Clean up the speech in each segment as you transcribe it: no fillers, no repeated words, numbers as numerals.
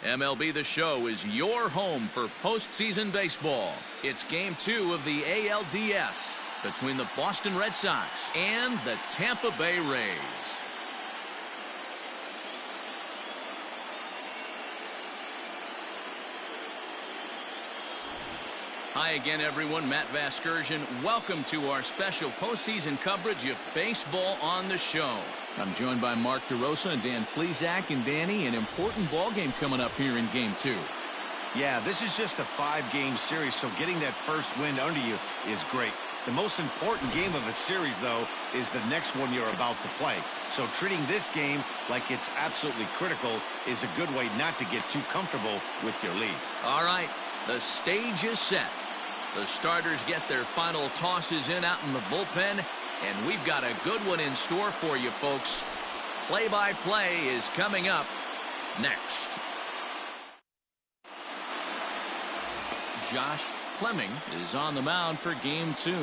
MLB The Show is your home for postseason baseball. It's Game 2 of the ALDS between the Boston Red Sox and the Tampa Bay Rays. Hi again, everyone. Matt Vasgersian. Welcome to our special postseason coverage of Baseball on the Show. I'm joined by Mark DeRosa and Dan Plesac. And Danny, an important ball game coming up here in Game 2. Yeah, this is just a 5-game series, so getting that first win under you is great. The most important game of a series, though, is the next one you're about to play. So treating this game like it's absolutely critical is a good way not to get too comfortable with your lead. All right, the stage is set. The starters get their final tosses in out in the bullpen, and we've got a good one in store for you, folks. Play-by-play is coming up next. Josh Fleming is on the mound for Game 2.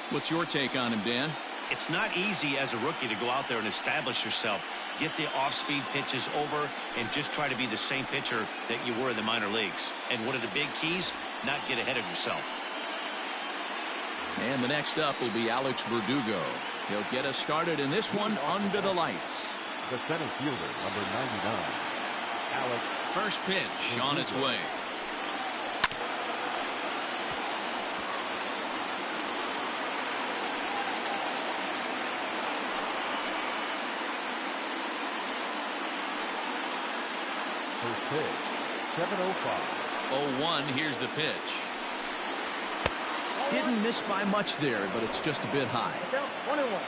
What's your take on him, Dan? It's not easy as a rookie to go out there and establish yourself, get the off-speed pitches over, and just try to be the same pitcher that you were in the minor leagues. And one of the big keys, not get ahead of yourself. And the next up will be Alex Verdugo. He'll get us started in this one under the lights. The center fielder, number 99, Alex. First pitch on its way. First pitch, 7:05. 0-1, here's the pitch. Didn't miss by much there, but it's just a bit high. 1-1.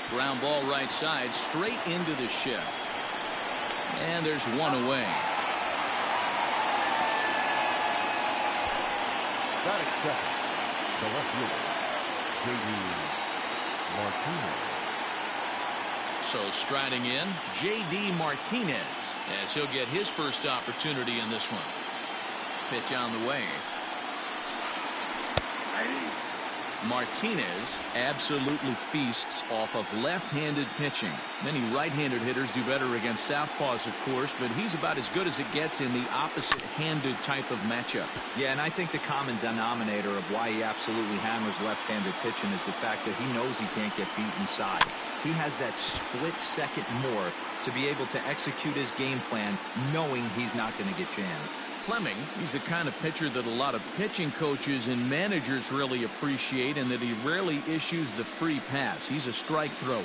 Ground ball right side, straight into the shift. And there's one away. Batting second, the left fielder, Yandy Martinez. So striding in, J.D. Martinez, as he'll get his first opportunity in this one. Pitch on the way. Martinez absolutely feasts off of left-handed pitching. Many right-handed hitters do better against southpaws, of course, but he's about as good as it gets in the opposite-handed type of matchup. Yeah, and I think the common denominator of why he absolutely hammers left-handed pitching is the fact that he knows he can't get beat inside. He has that split second more to be able to execute his game plan knowing he's not going to get jammed. Fleming, he's the kind of pitcher that a lot of pitching coaches and managers really appreciate, and that he rarely issues the free pass. He's a strike thrower.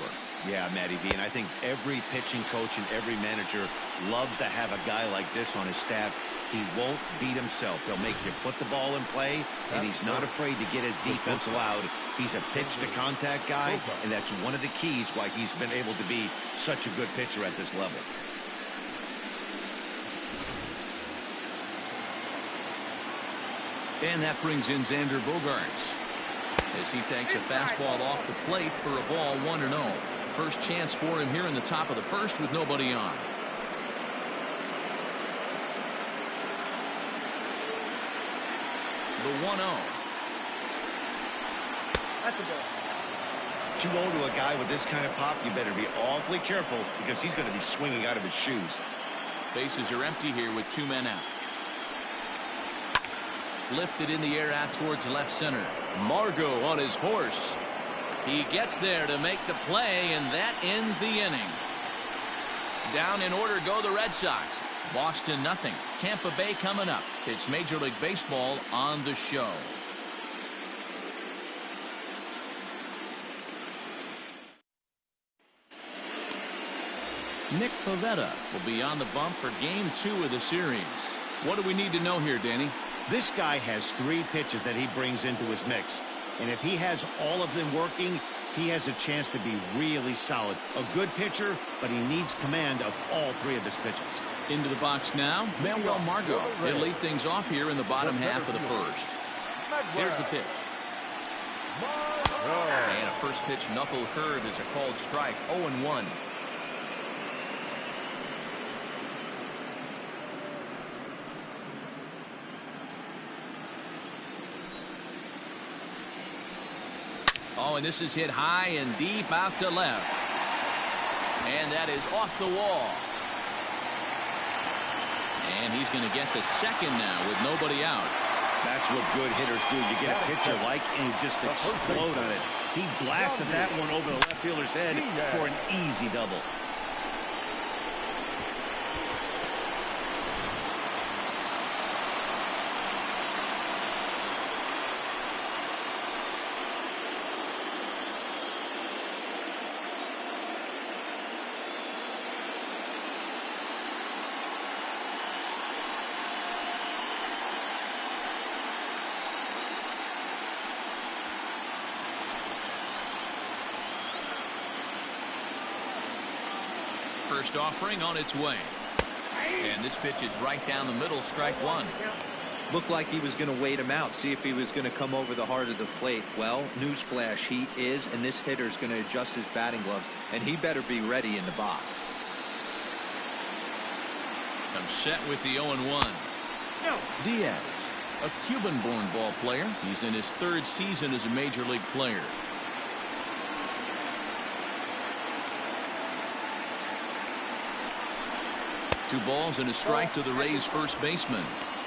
Yeah, Matty V, and I think every pitching coach and every manager loves to have a guy like this on his staff. He won't beat himself. He'll make you put the ball in play, and he's not afraid to get his defense allowed. He's a pitch-to-contact guy, and that's one of the keys why he's been able to be such a good pitcher at this level. And that brings in Xander Bogaerts as he takes a fastball off the plate for a ball 1-0. First chance for him here in the top of the first with nobody on. The 1-0. That's a goal. Too low to a guy with this kind of pop, you better be awfully careful because he's going to be swinging out of his shoes. Bases are empty here with 2 men out. Lifted in the air out towards left center. Margot on his horse. He gets there to make the play, and that ends the inning. Down in order go the Red Sox. Boston nothing. Tampa Bay coming up. It's Major League Baseball on the Show. Nick Pivetta will be on the bump for Game 2 of the series. What do we need to know here, Danny? This guy has 3 pitches that he brings into his mix. And if he has all of them working, he has a chance to be really solid. A good pitcher, but he needs command of all 3 of his pitches. Into the box now, Manuel Margot. He'll lead things off here in the bottom half of the first. Here's the pitch. And a first pitch knuckle curve is a called strike. 0-1. Oh, and this is hit high and deep out to left. And that is off the wall. And he's going to get to second now with nobody out. That's what good hitters do. You get a pitch you like and you just explode on it. He blasted that one over the left fielder's head for an easy double. First offering on its way. And this pitch is right down the middle, strike one. Looked like he was going to wait him out, see if he was going to come over the heart of the plate. Well, newsflash, he is, and this hitter's going to adjust his batting gloves, and he better be ready in the box. Comes set with the 0-1. Diaz, a Cuban-born ball player. He's in his third season as a major league player. Two balls and a strike to the Rays first baseman.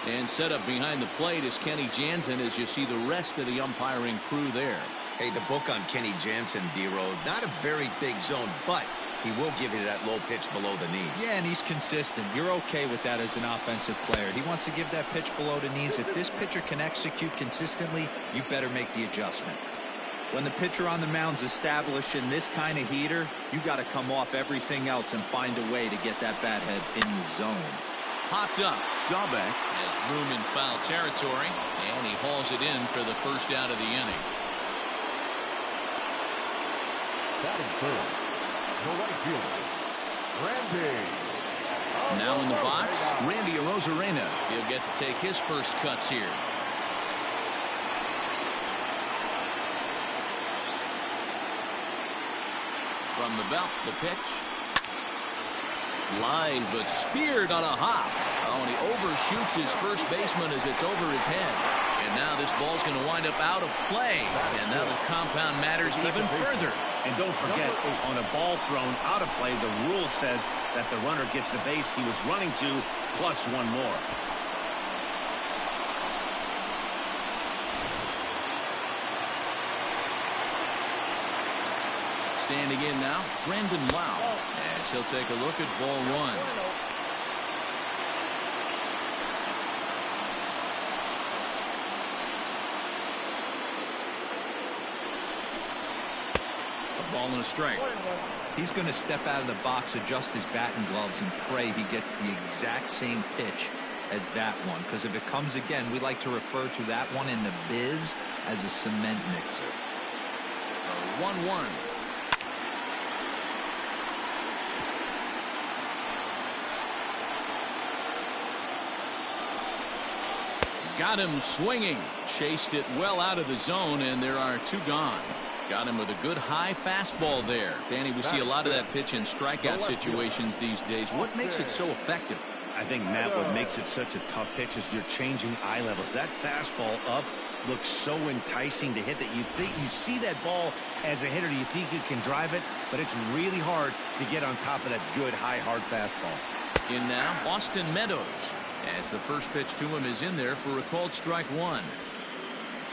And set up behind the plate is Kenny Jansen as you see the rest of the umpiring crew there. Hey, the book on Kenny Jansen, D-Road, not a very big zone, but he will give you that low pitch below the knees. Yeah, and he's consistent. You're okay with that as an offensive player. He wants to give that pitch below the knees. If this pitcher can execute consistently, you better make the adjustment. When the pitcher on the mound's establishing this kind of heater, you got to come off everything else and find a way to get that bat head in the zone. Popped up. Dahlbeck has room in foul territory, and he hauls it in for the first out of the inning. Batting third, the right fielder, Randy. Now in the box, Randy Rosarina. He'll get to take his first cuts here. From the belt, the pitch. Line, but speared on a hop. Oh, and he overshoots his first baseman as it's over his head. And now this ball's going to wind up out of play. And that'll compound matters even further. And don't forget, on a ball thrown out of play, the rule says that the runner gets the base he was running to, plus one more. Standing in now, Brandon Lau, as he'll take a look at ball one. A ball and a strike. He's going to step out of the box, adjust his batting gloves, and pray he gets the exact same pitch as that one. Because if it comes again, we like to refer to that one in the biz as a cement mixer. 1-1. Got him swinging. Chased it well out of the zone, and there are two gone. Got him with a good high fastball there. Danny, we see a lot of that pitch in strikeout situations these days. What makes it so effective? I think, Matt, what makes it such a tough pitch is you're changing eye levels. That fastball up looks so enticing to hit that you think you see that ball as a hitter. You think you can drive it, but it's really hard to get on top of that good high hard fastball. In now, Austin Meadows, as the first pitch to him is in there for a called strike one.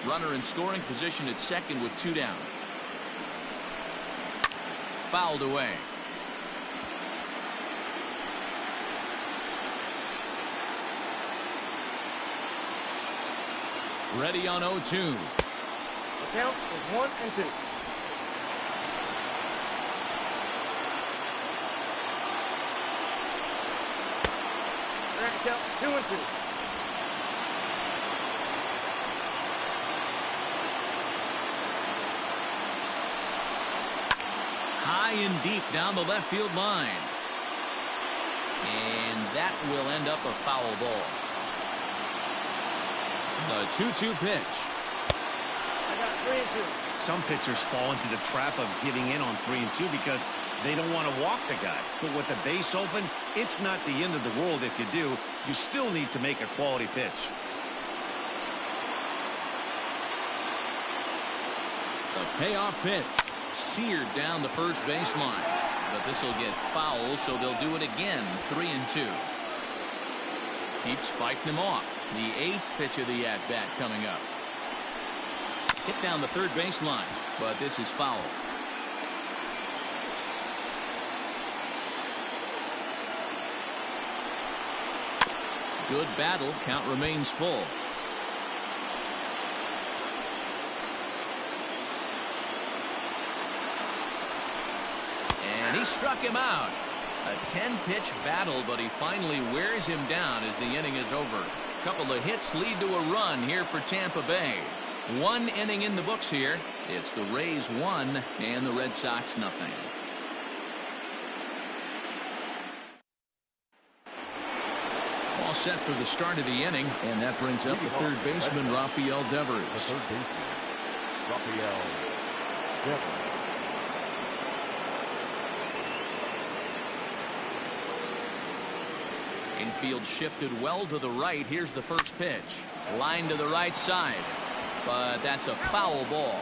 Runner in scoring position at second with two down. Fouled away. Ready on 0-2. The count is 1-2. Count 2-2. High and deep down the left field line. And that will end up a foul ball. The 2-2 pitch. I got 3-2. Some pitchers fall into the trap of giving in on 3-2 because they don't want to walk the guy. But with the base open, it's not the end of the world if you do. You still need to make a quality pitch. The payoff pitch. Seared down the first baseline. but this will get foul, so they'll do it again. 3-2. Keeps fighting him off. The 8th pitch of the at-bat coming up. Hit down the third baseline, but this is foul. Good battle. Count remains full. And he struck him out. A 10-pitch battle, but he finally wears him down as the inning is over. A couple of hits lead to a run here for Tampa Bay. 1 inning in the books here. It's the Rays 1 and the Red Sox nothing. All set for the start of the inning, and that brings up the third baseman, Rafael Devers. The third baseman, Rafael Devers. Infield shifted well to the right. Here's the first pitch. Line to the right side. But that's a foul ball.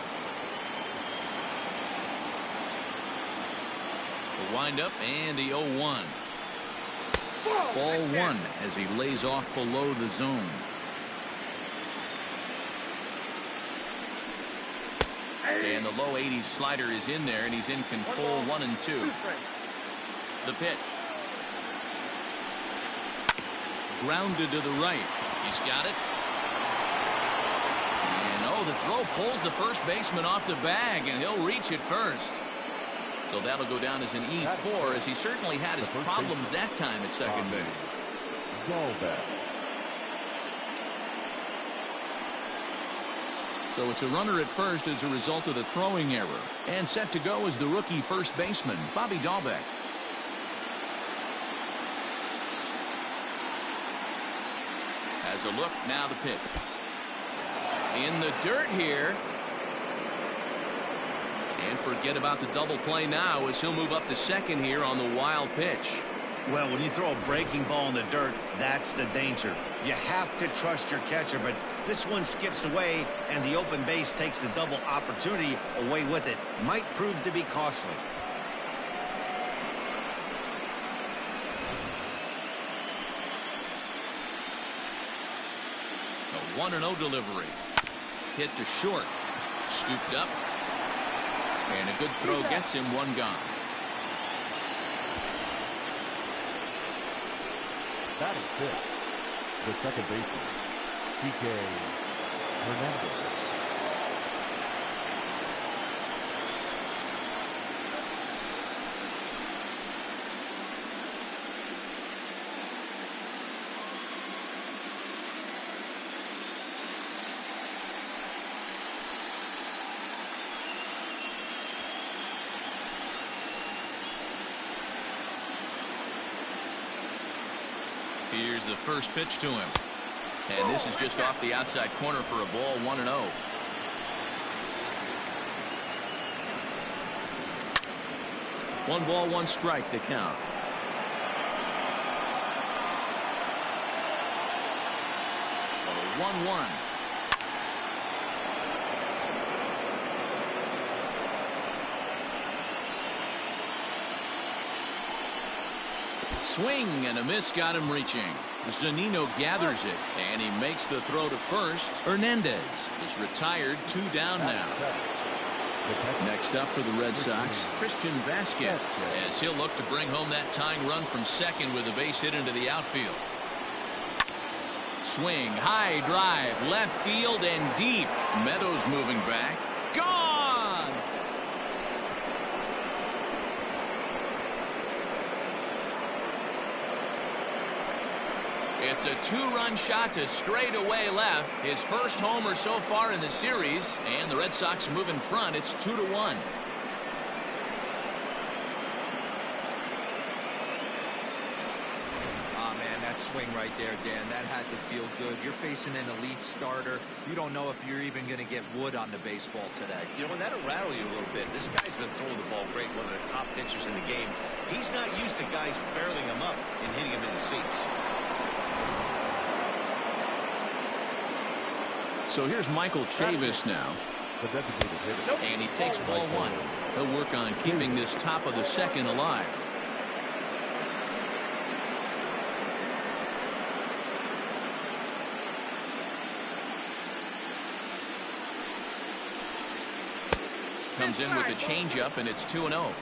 The windup and the 0-1. Ball 1 as he lays off below the zone. And the low 80s slider is in there, and he's in control. 1-2. The pitch. Grounded to the right. He's got it. And oh, the throw pulls the first baseman off the bag, and he'll reach it first. So that'll go down as an E4, as he certainly had his problems that time at second base. So it's a runner at first as a result of the throwing error. And set to go is the rookie first baseman, Bobby Dahlbeck. Has a look, now the pitch. In the dirt here. And forget about the double play now as he'll move up to second here on the wild pitch. Well, when you throw a breaking ball in the dirt, that's the danger. You have to trust your catcher, but this one skips away, and the open base takes the double opportunity away with it. Might prove to be costly. A 1-0 delivery. Hit to short. Scooped up. And a good throw gets him one gone. That is it. The second baseman, P.K. Hernandez. Here's the first pitch to him. And this is just off the outside corner for a ball. 1-0. 1 ball, 1 strike to count. A 1-1. Swing and a miss got him reaching. Zunino gathers it, and he makes the throw to first. Hernandez is retired, 2 down now. Next up for the Red Sox, Christian Vasquez, as he'll look to bring home that tying run from second with a base hit into the outfield. Swing, high drive, left field and deep. Meadows moving back. Gone! It's a 2-run shot to straightaway left. His first homer so far in the series, and the Red Sox move in front. It's 2-1. Ah, man, that swing right there, Dan, that had to feel good. You're facing an elite starter. You don't know if you're even going to get wood on the baseball today. You know, and that'll rattle you a little bit. This guy's been throwing the ball great, one of the top pitchers in the game. He's not used to guys barreling him up and hitting him in the seats. So here's Michael Chavis now. The designated hitter. And he takes ball one. He'll work on keeping this top of the second alive. Comes in with the changeup, and it's 2-0.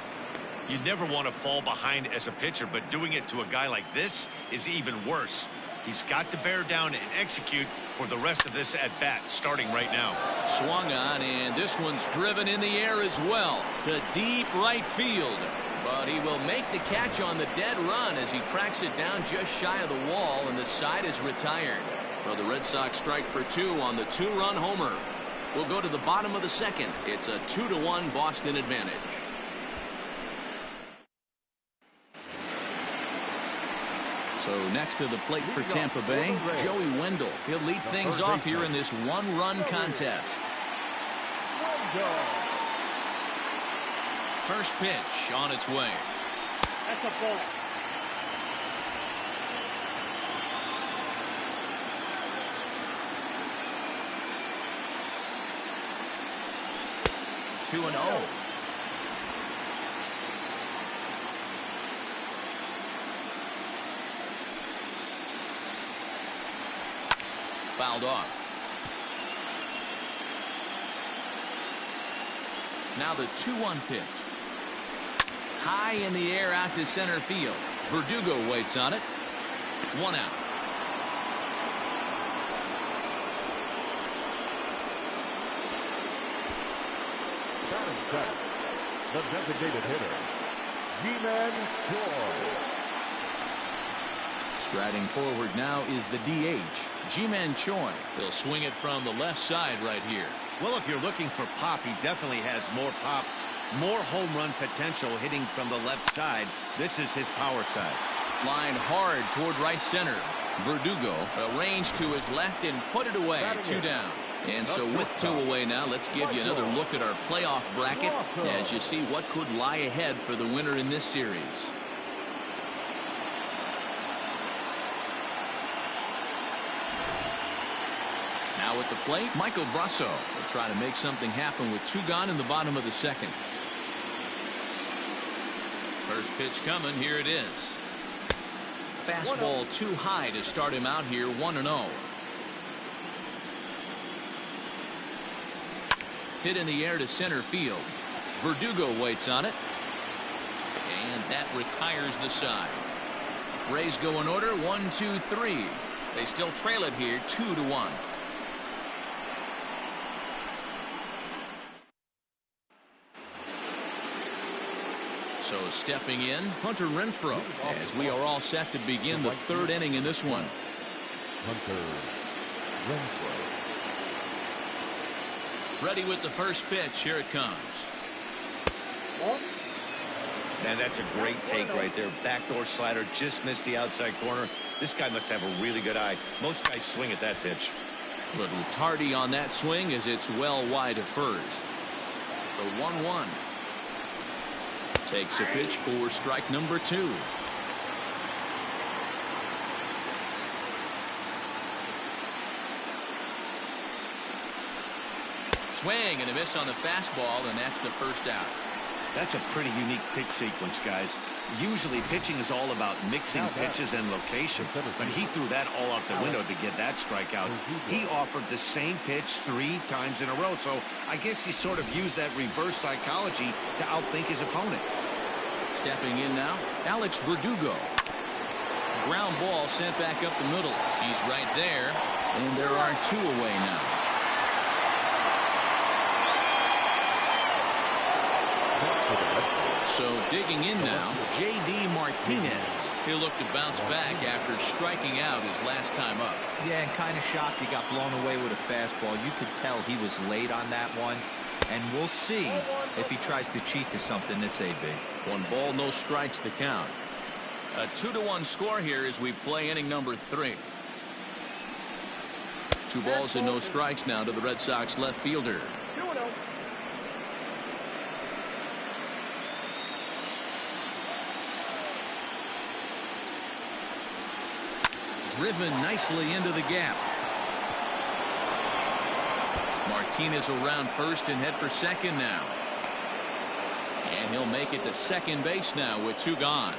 You never want to fall behind as a pitcher, but doing it to a guy like this is even worse. He's got to bear down and execute for the rest of this at-bat, starting right now. Swung on, and this one's driven in the air as well to deep right field. But he will make the catch on the dead run as he tracks it down just shy of the wall, and the side is retired. Well, the Red Sox strike for two on the two-run homer. We'll go to the bottom of the second. It's a 2-1 Boston advantage. So next to the plate for Tampa Bay, Joey Wendell. He'll lead things off here in this one-run contest. First pitch on its way. That's a ball. Two and 0. Fouled off. Now the 2-1 pitch. High in the air out to center field. Verdugo waits on it. One out. Batting center, the designated hitter, Ji-Man Choi. Striding forward now is the DH, Ji-Man Choi. He'll swing it from the left side right here. Well, if you're looking for pop, he definitely has more pop, more home run potential hitting from the left side. This is his power side. Line hard toward right center. Verdugo arranged to his left and put it away. Two down. And so with two away now, let's give you another look at our playoff bracket as you see what could lie ahead for the winner in this series. Now at the plate, Michael Brasso will try to make something happen with two gone in the bottom of the second. First pitch coming. Here it is. Fastball too high to start him out here. 1-0. Hit in the air to center field. Verdugo waits on it. And that retires the side. Rays go in order. 1, 2, 3. They still trail it here 2-1. So stepping in, Hunter Renfroe, as we are all set to begin the third inning in this one. Hunter Renfroe. Ready with the first pitch. Here it comes. And that's a great take right there. Backdoor slider, just missed the outside corner. This guy must have a really good eye. Most guys swing at that pitch. A little tardy on that swing as it's well wide of first. The 1-1. Takes a pitch for strike number 2. Swing and a miss on the fastball, and that's the first out. That's a pretty unique pitch sequence, guys. Usually pitching is all about mixing pitches and location, but he threw that all out the window to get that strikeout. He offered the same pitch 3 times in a row, so I guess he sort of used that reverse psychology to outthink his opponent. Stepping in now, Alex Verdugo. Ground ball sent back up the middle. He's right there, and there are 2 away now. So digging in now, J.D. Martinez. He'll look to bounce back after striking out his last time up. Yeah, and kind of shocked he got blown away with a fastball. You could tell he was late on that one. And we'll see if he tries to cheat to something this AB. 1 ball, no strikes the count. A 2-1 score here as we play inning number 3. 2 balls and no strikes now to the Red Sox left fielder. 2-0. Driven nicely into the gap. Martinez will round first and head for second now. And he'll make it to second base now with 2 gone.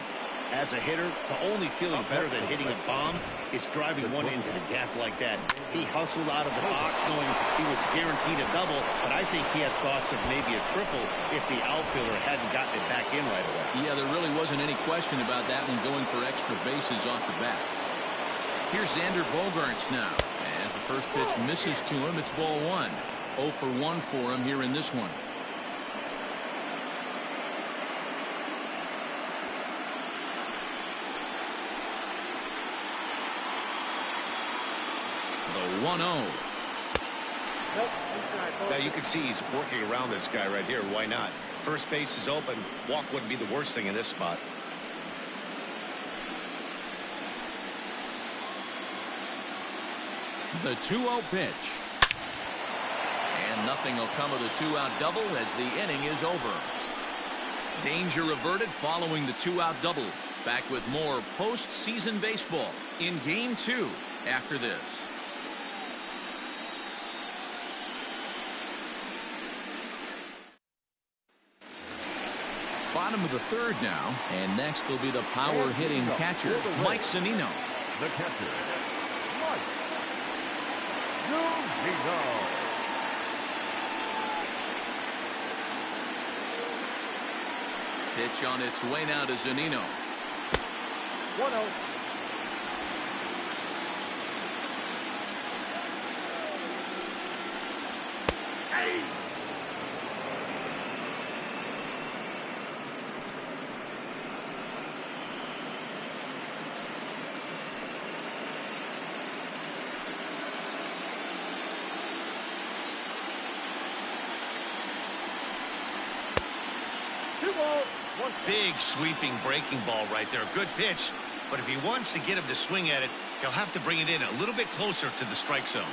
As a hitter, the only feeling better than hitting a bomb is driving one into the gap like that. He hustled out of the box knowing he was guaranteed a double, but I think he had thoughts of maybe a triple if the outfielder hadn't gotten it back in right away. Yeah, there really wasn't any question about that one going for extra bases off the bat. Here's Xander Bogaerts now. As the first pitch misses to him, it's ball 1. 0 for 1 for him here in this one. The 1-0. Now you can see he's working around this guy right here. Why not? First base is open. Walk wouldn't be the worst thing in this spot. The 2-0 pitch. And nothing will come of the 2-out double as the inning is over. Danger averted following the 2-out double. Back with more postseason baseball in Game 2 after this. Bottom of the 3rd now, and next will be the power-hitting catcher, Mike Zunino. The catcher, Mike Zunino. Pitch on its way now to Zunino. 1-0. Big sweeping breaking ball right there. Good pitch. But if he wants to get him to swing at it, he'll have to bring it in a little bit closer to the strike zone.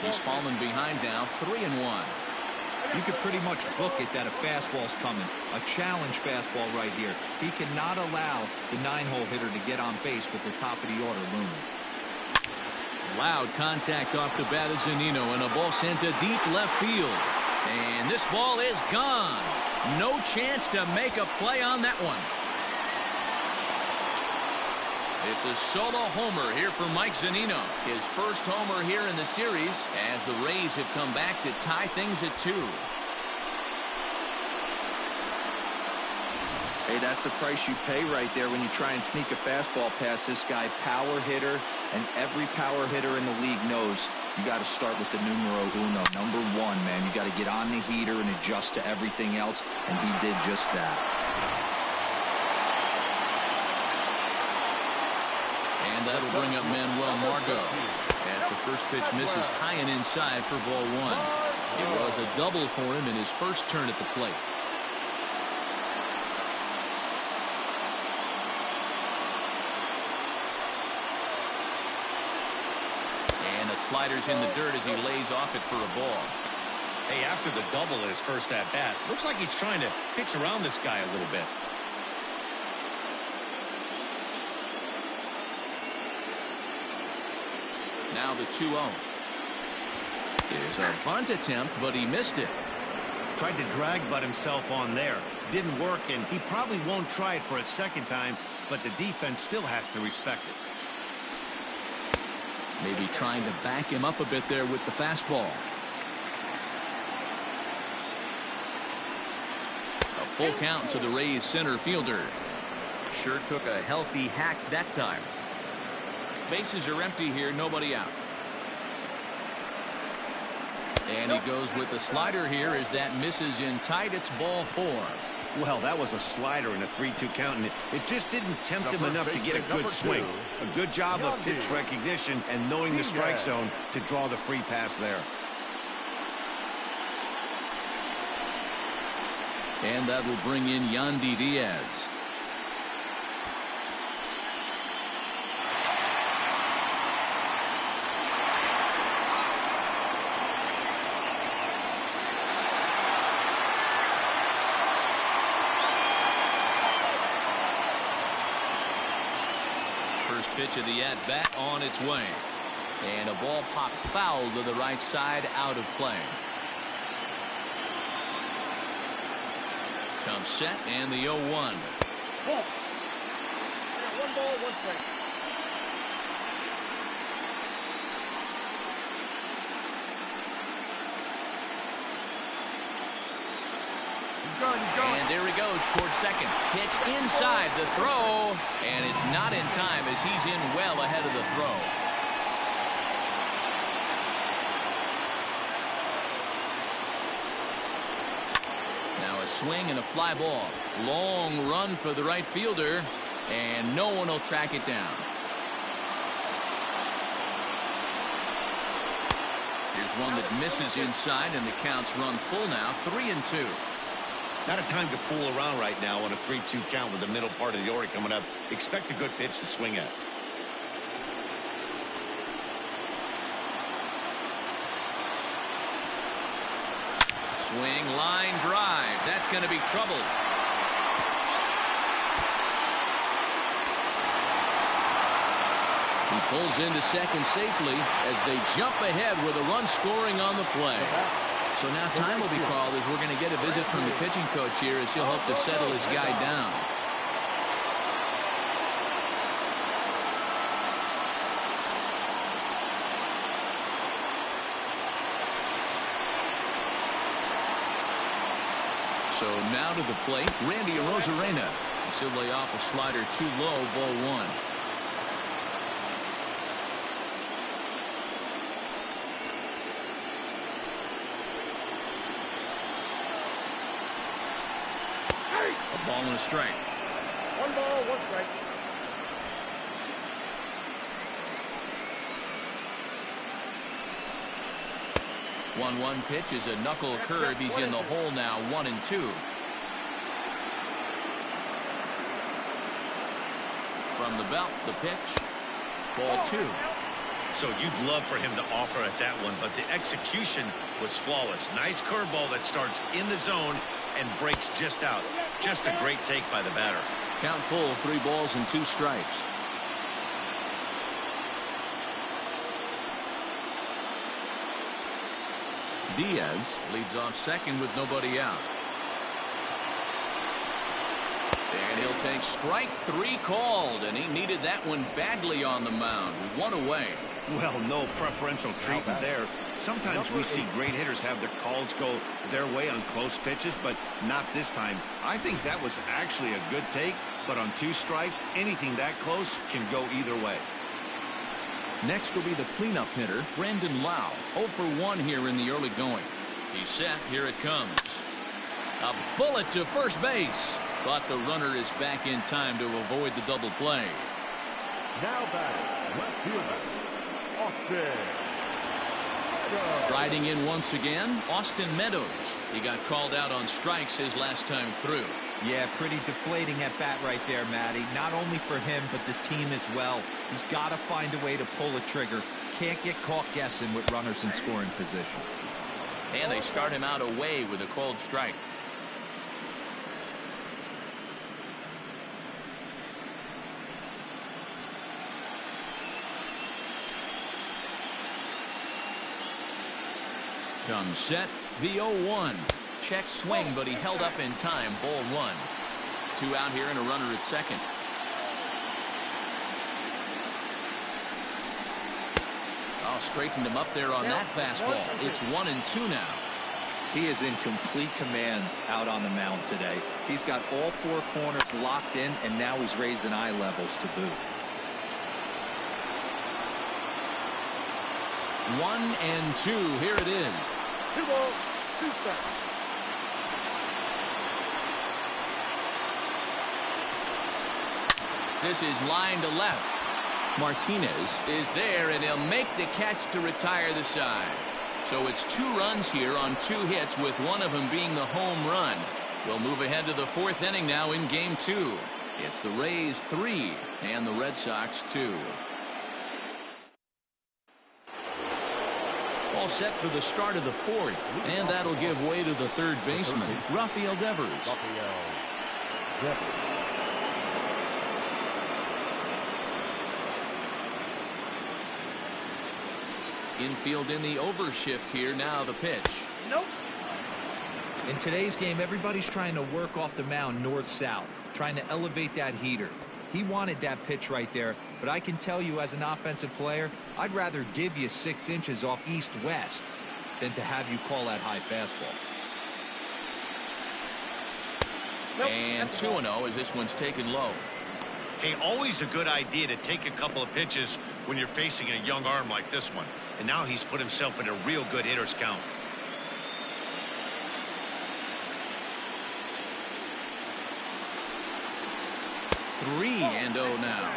He's fallen behind now, 3-1. You could pretty much book it that a fastball's coming. A challenge fastball right here. He cannot allow the 9-hole hitter to get on base with the top of the order looming. Loud contact off the bat of Zunino, and a ball sent to deep left field. And this ball is gone. No chance to make a play on that one. It's a solo homer here for Mike Zunino. His first homer here in the series as the Rays have come back to tie things at 2. Hey, that's the price you pay right there when you try and sneak a fastball past this guy. Power hitter, and every power hitter in the league knows you got to start with the numero uno, number 1, man. You got to get on the heater and adjust to everything else, and he did just that. And that'll bring up Manuel Margot as the first pitch misses high and inside for ball 1. It was a double for him in his first turn at the plate. And the slider's in the dirt as he lays off it for a ball. Hey, after the double in his first at-bat, looks like he's trying to pitch around this guy a little bit. Now the 2-0. There's a bunt attempt, but he missed it. Tried to drag butt himself on there. Didn't work, and he probably won't try it for a second time, but the defense still has to respect it. Maybe trying to back him up a bit there with the fastball. A full count to the Rays center fielder. Sure took a healthy hack that time. Bases are empty here, nobody out. And he goes with the slider here as that misses in tight. It's ball 4. Well, that was a slider in a 3-2 count, and it just didn't tempt him enough to get a good swing. A good job of pitch recognition and knowing the strike zone to draw the free pass there. And that will bring in Yandy Diaz. first pitch of the at-bat on its way. And a ball popped foul to the right side, out of play. Comes set, and the 0-1. Ball. Yeah, 1 ball, 1 strike. And there he goes towards second. Pitch inside the throw, and it's not in time as he's in well ahead of the throw. Now a swing and a fly ball. Long run for the right fielder, and no one will track it down. Here's one that misses inside, and the count's run full now, 3-2. Not a time to fool around right now on a 3-2 count with the middle part of the order coming up. Expect a good pitch to swing at. Swing, line drive. That's going to be trouble. He pulls into second safely as they jump ahead with a run scoring on the play. So now time will be called as we're going to get a visit from the pitching coach here as he'll hope to settle his guy down. So now to the plate, Yandy Rosarina. He'll lay off a slider too low, ball 1. A ball and a strike. 1 ball, 1 strike. One pitch is a knuckle curve. He's in the hole now, 1-2. From the belt, the pitch. Ball 2. So you'd love for him to offer at that one, but the execution was flawless. Nice curveball that starts in the zone and breaks just out. Just a great take by the batter. Count full, 3 balls and 2 strikes. Diaz leads off second with nobody out. And he'll take strike 3 called, and he needed that one badly on the mound. 1 away. Well, no preferential treatment there. Sometimes we see great hitters have their calls go their way on close pitches, but not this time. I think that was actually a good take, but on 2 strikes, anything that close can go either way. Next will be the cleanup hitter, Brandon Lau. 0 for 1 here in the early going. He's set. Here it comes. A bullet to first base. But the runner is back in time to avoid the double play. Now batting, left fielder, Austin. Riding in once again, Austin Meadows. He got called out on strikes his last time through. Yeah, pretty deflating at bat right there, Matty. Not only for him, but the team as well. He's got to find a way to pull a trigger. Can't get caught guessing with runners in scoring position. And they start him out away with a called strike. Comes set, the 0-1. Check swing, but he held up in time. Ball 1. 2 out here and a runner at second. Oh, straightened him up there on that fastball. It's 1-2 now. He is in complete command out on the mound today. He's got all 4 corners locked in, and now he's raising eye levels to boot. 1-2. Here it is. 2 balls, 2 strikes. This is line to left. Martinez is there, and he'll make the catch to retire the side. So it's 2 runs here on 2 hits, with one of them being the home run. We'll move ahead to the 4th inning now in game 2. It's the Rays 3 and the Red Sox 2. All set for the start of the 4th, and that'll give way to the 3rd baseman, Rafael Devers. Infield in the overshift here. Now the pitch. Nope. In today's game, everybody's trying to work off the mound north-south, trying to elevate that heater. He wanted that pitch right there, but I can tell you as an offensive player, I'd rather give you 6 inches off east-west than to have you call that high fastball. Nope. And 2-0 as this one's taken low. Hey, always a good idea to take a couple of pitches when you're facing a young arm like this one. And now he's put himself in a real good hitter's count. Three and 0 now.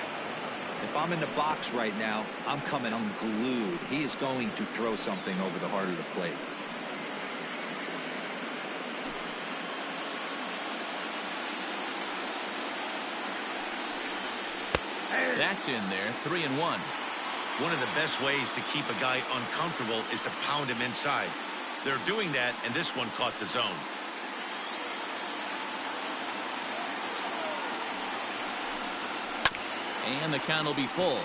If I'm in the box right now, I'm coming unglued. He is going to throw something over the heart of the plate. That's in there. 3-1. One of the best ways to keep a guy uncomfortable is to pound him inside. They're doing that, and this one caught the zone. And the count will be full.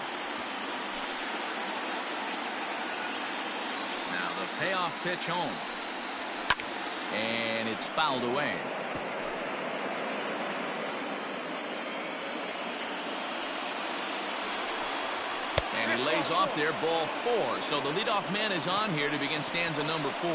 Now the payoff pitch home. And it's fouled away. And he lays off there, ball 4. So the leadoff man is on here to begin stanza number 4.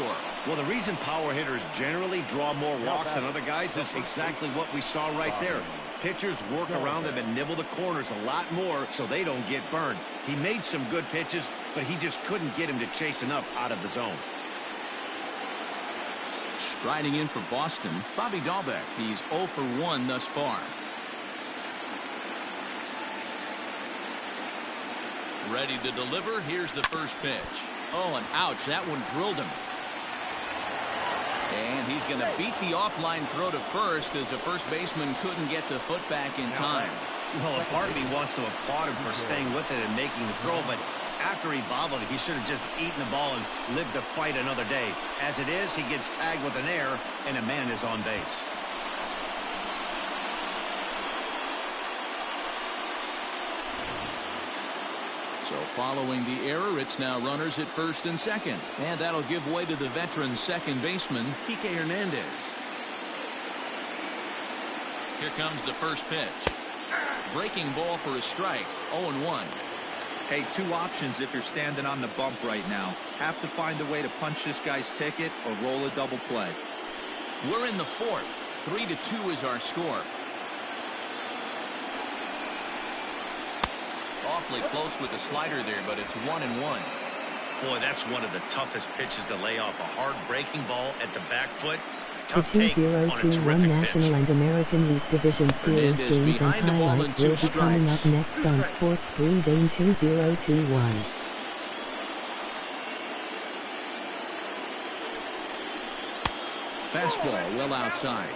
Well, the reason power hitters generally draw more walks than other guys is exactly what we saw right there. Pitchers work around them and nibble the corners a lot more so they don't get burned. He made some good pitches, but he just couldn't get him to chase enough out of the zone. Striding in for Boston, Bobby Dahlbeck. He's 0 for 1 thus far. Ready to deliver. Here's the first pitch. Oh, and ouch. That one drilled him. And he's going to beat the offline throw to first as the first baseman couldn't get the foot back in time. Well, a part of me wants to applaud him for staying with it and making the throw, but after he bobbled it, he should have just eaten the ball and lived to fight another day. As it is, he gets tagged with an error, and a man is on base. So following the error, it's now runners at first and second. And that'll give way to the veteran second baseman, Kike Hernandez. Here comes the first pitch. Breaking ball for a strike. 0-1. Hey, 2 options if you're standing on the bump right now. Have to find a way to punch this guy's ticket or roll a double play. We're in the 4th. 3-2 is our score. Awfully close with the slider there, but it's 1-1. Boy, that's one of the toughest pitches to lay off. A hard breaking ball at the back foot. The Tough take on a 2021 terrific National pitch. and American League Division Series Hernandez games and behind the ball and highlights 2 will be coming up strikes. next on Sports Spring Game 2021. Fastball well outside.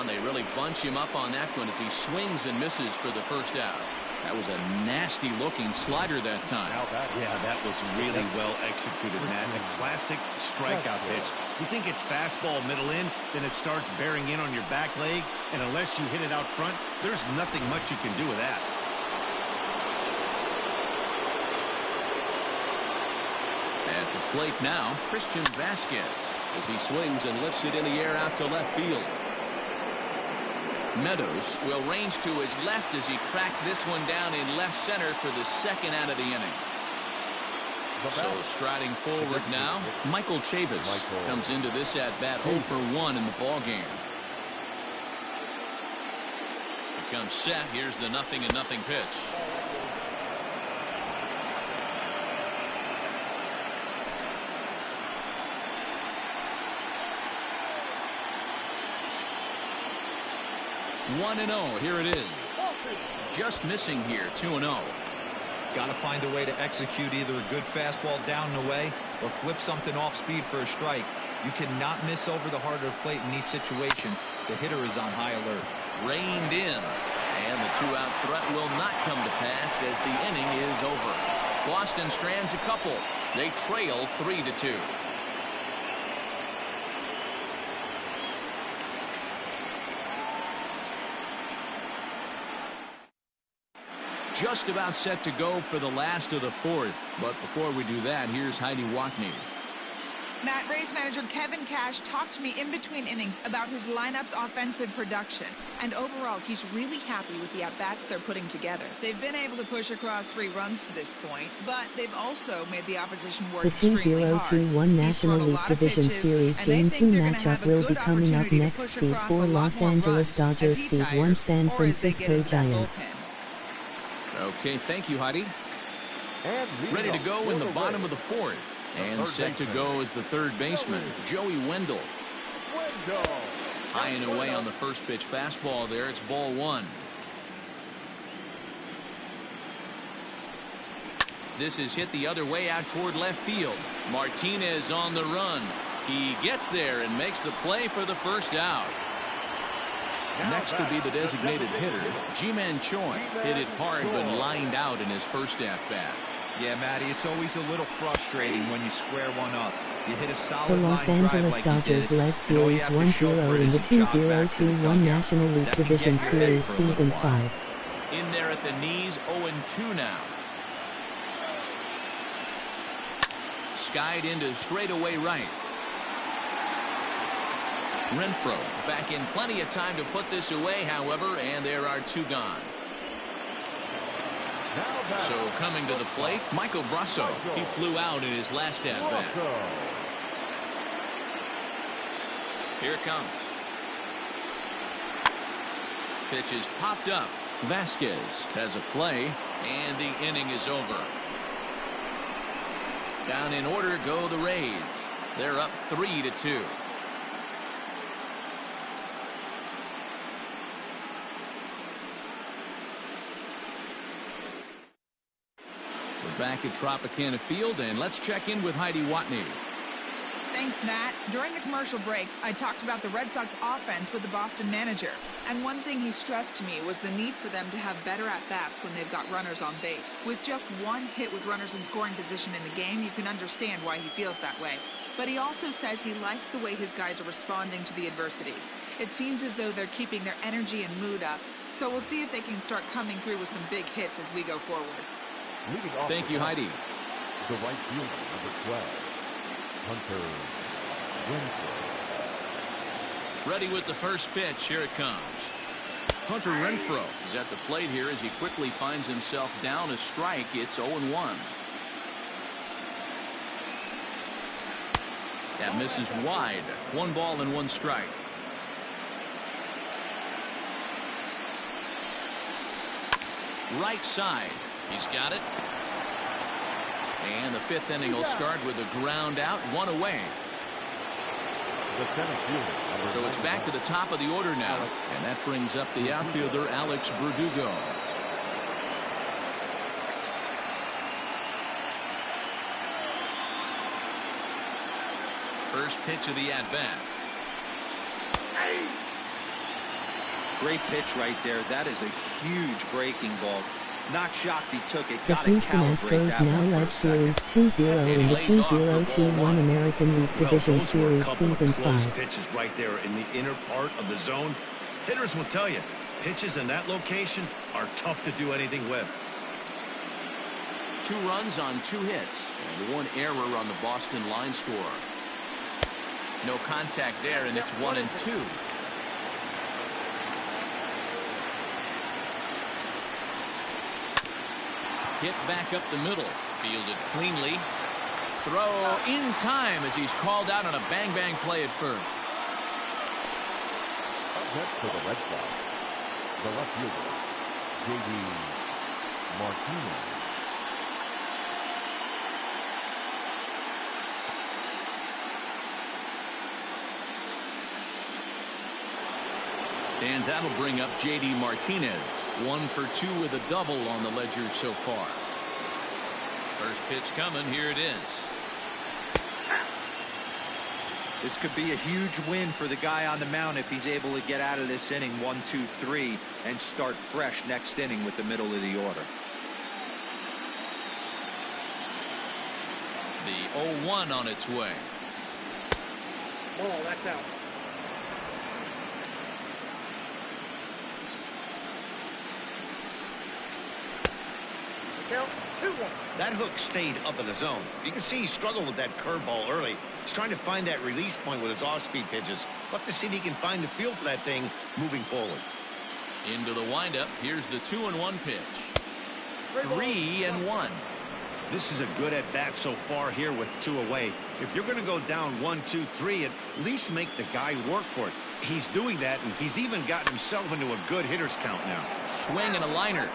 They really bunch him up on that one as he swings and misses for the first out. That was a nasty looking slider that time. Yeah, that was really well executed, Matt. A classic strikeout pitch. You think it's fastball middle in, then it starts bearing in on your back leg, and unless you hit it out front, there's nothing much you can do with that. At the plate now, Christian Vasquez as he swings and lifts it in the air out to left field. Meadows will range to his left as he tracks this one down in left center for the second out of the inning. So striding forward now, Michael Chavis comes into this at bat 0 for 1 in the ball game. He comes set. Here's the 0-0 pitch. One and 0. Here it is. Just missing here. 2-0. Got to find a way to execute either a good fastball down and away or flip something off speed for a strike. You cannot miss over the harder plate in these situations. The hitter is on high alert. Reined in. And the 2-out threat will not come to pass as the inning is over. Boston strands a couple. They trail 3-2. just about set to go for the last of the fourth. But before we do that, here's Heidi Watney. Matt, race manager Kevin Cash talked to me in between innings about his lineup's offensive production. And overall, he's really happy with the at-bats they're putting together. They've been able to push across 3 runs to this point, but they've also made the opposition work extremely hard. The 2021 National League Division Series Game 2 matchup will be coming up next. Seed 4 Los Angeles Dodgers, Seed 1 San Francisco Giants. Okay, thank you, Heidi. Ready to go in the bottom of the fourth. And set to go is the third baseman, Joey Wendell. High and away on the first pitch fastball there. It's ball 1. This is hit the other way out toward left field. Martinez on the run. He gets there and makes the play for the first out. Next will be the designated hitter, Ji-Man Choi. Hit it hard but lined out in his first at-bat. Yeah, Matty, it's always a little frustrating when you square one up. You hit a The solid Los line drive Angeles like you Dodgers did, led and all you Series have to show 1-0 for it in is the a jog back to the 2021 dugout. National League That can Division get your head Series for a little Season while. 5. In there at the knees, 0-2 now. Skied into straightaway right. Renfroe back in plenty of time to put this away, however, and there are 2 gone. So coming to the plate, Michael Brasso. He flew out in his last at-bat. Here it comes. Pitch is popped up. Vasquez has a play, and the inning is over. Down in order go the Rays. They're up 3-2. We're back at Tropicana Field, and let's check in with Heidi Watney. Thanks, Matt. During the commercial break, I talked about the Red Sox offense with the Boston manager. And one thing he stressed to me was the need for them to have better at-bats when they've got runners on base. With just 1 hit with runners in scoring position in the game, you can understand why he feels that way. But he also says he likes the way his guys are responding to the adversity. It seems as though they're keeping their energy and mood up. So we'll see if they can start coming through with some big hits as we go forward. Thank you, Heidi. The right fielder, number 12, Hunter Renfroe. Ready with the first pitch. Here it comes. Hunter Renfroe is at the plate here as he quickly finds himself down a strike. It's 0-1. That misses wide. 1 ball and 1 strike. Right side. He's got it. And the 5th inning will start with a ground out, 1 away. The center fielder, So it's back to the top of the order now, and that brings up the outfielder Alex Verdugo. First pitch of the at-bat. Great pitch right there. That is a huge breaking ball. Not shocked he took it. The Got to Houston calibrate Astros that now one for led a second. Series 2-0 in the 2021 American League Division Those were a Series couple of Season close 5. pitches right there in the inner part of the zone. Hitters will tell you, pitches in that location are tough to do anything with. 2 runs on 2 hits, and 1 error on the Boston line score. No contact there, and it's 1-2. Hit back up the middle. Fielded cleanly. Throw in time as he's called out on a bang-bang play at first. Up next for the Red Sox, the left fielder, Yandy Martinez. And that'll bring up J.D. Martinez. 1 for 2 with a double on the ledger so far. First pitch coming. Here it is. This could be a huge win for the guy on the mound if he's able to get out of this inning 1, 2, 3 and start fresh next inning with the middle of the order. The 0-1 on its way. Ball, that's out. Count 2-1. That hook stayed up in the zone. You can see he struggled with that curveball early. He's trying to find that release point with his off-speed pitches. We'll have to see if he can find the feel for that thing moving forward. Into the windup. Here's the 2-1 pitch. 3-1. This is a good at-bat so far here with 2 away. If you're going to go down 1, 2, 3, at least make the guy work for it. He's doing that, and he's even gotten himself into a good hitter's count now. Swing and a liner.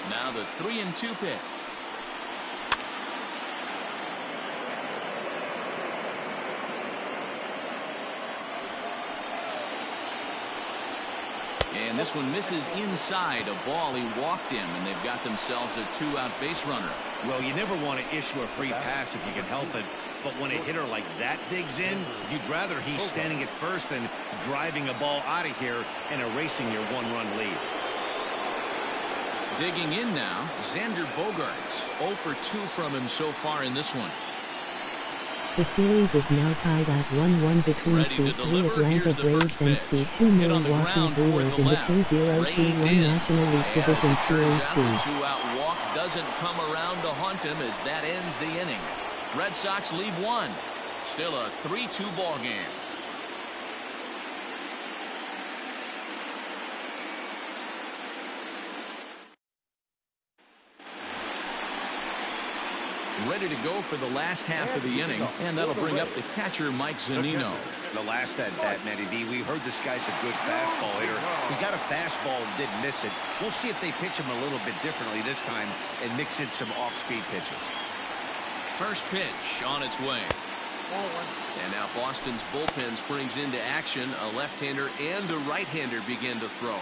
Now the 3-2 pitch. And this one misses inside. A ball he walked him, and they've got themselves a 2-out base runner. Well, you never want to issue a free pass if you can help it. But when a hitter like that digs in, you'd rather he's standing at first than driving a ball out of here and erasing your 1-run lead. Digging in now, Xander Bogaerts. 0 for 2 from him so far in this one. The series is now tied at 1-1 between Seed 3 Atlanta Braves and Seed 2 Milwaukee Brewers in the 2021 National League Division Series C. Two-out walk doesn't come around to haunt him as that ends the inning. Red Sox lead 1. Still a 3-2 ball game. Ready to go for the last half of the inning, and that'll bring up the catcher, Mike Zunino. The last at-bat, Matty V, we heard this guy's a good fastball hitter. He got a fastball and didn't miss it. We'll see if they pitch him a little bit differently this time and mix in some off-speed pitches. First pitch on its way. And now Boston's bullpen springs into action. A left-hander and a right-hander begin to throw.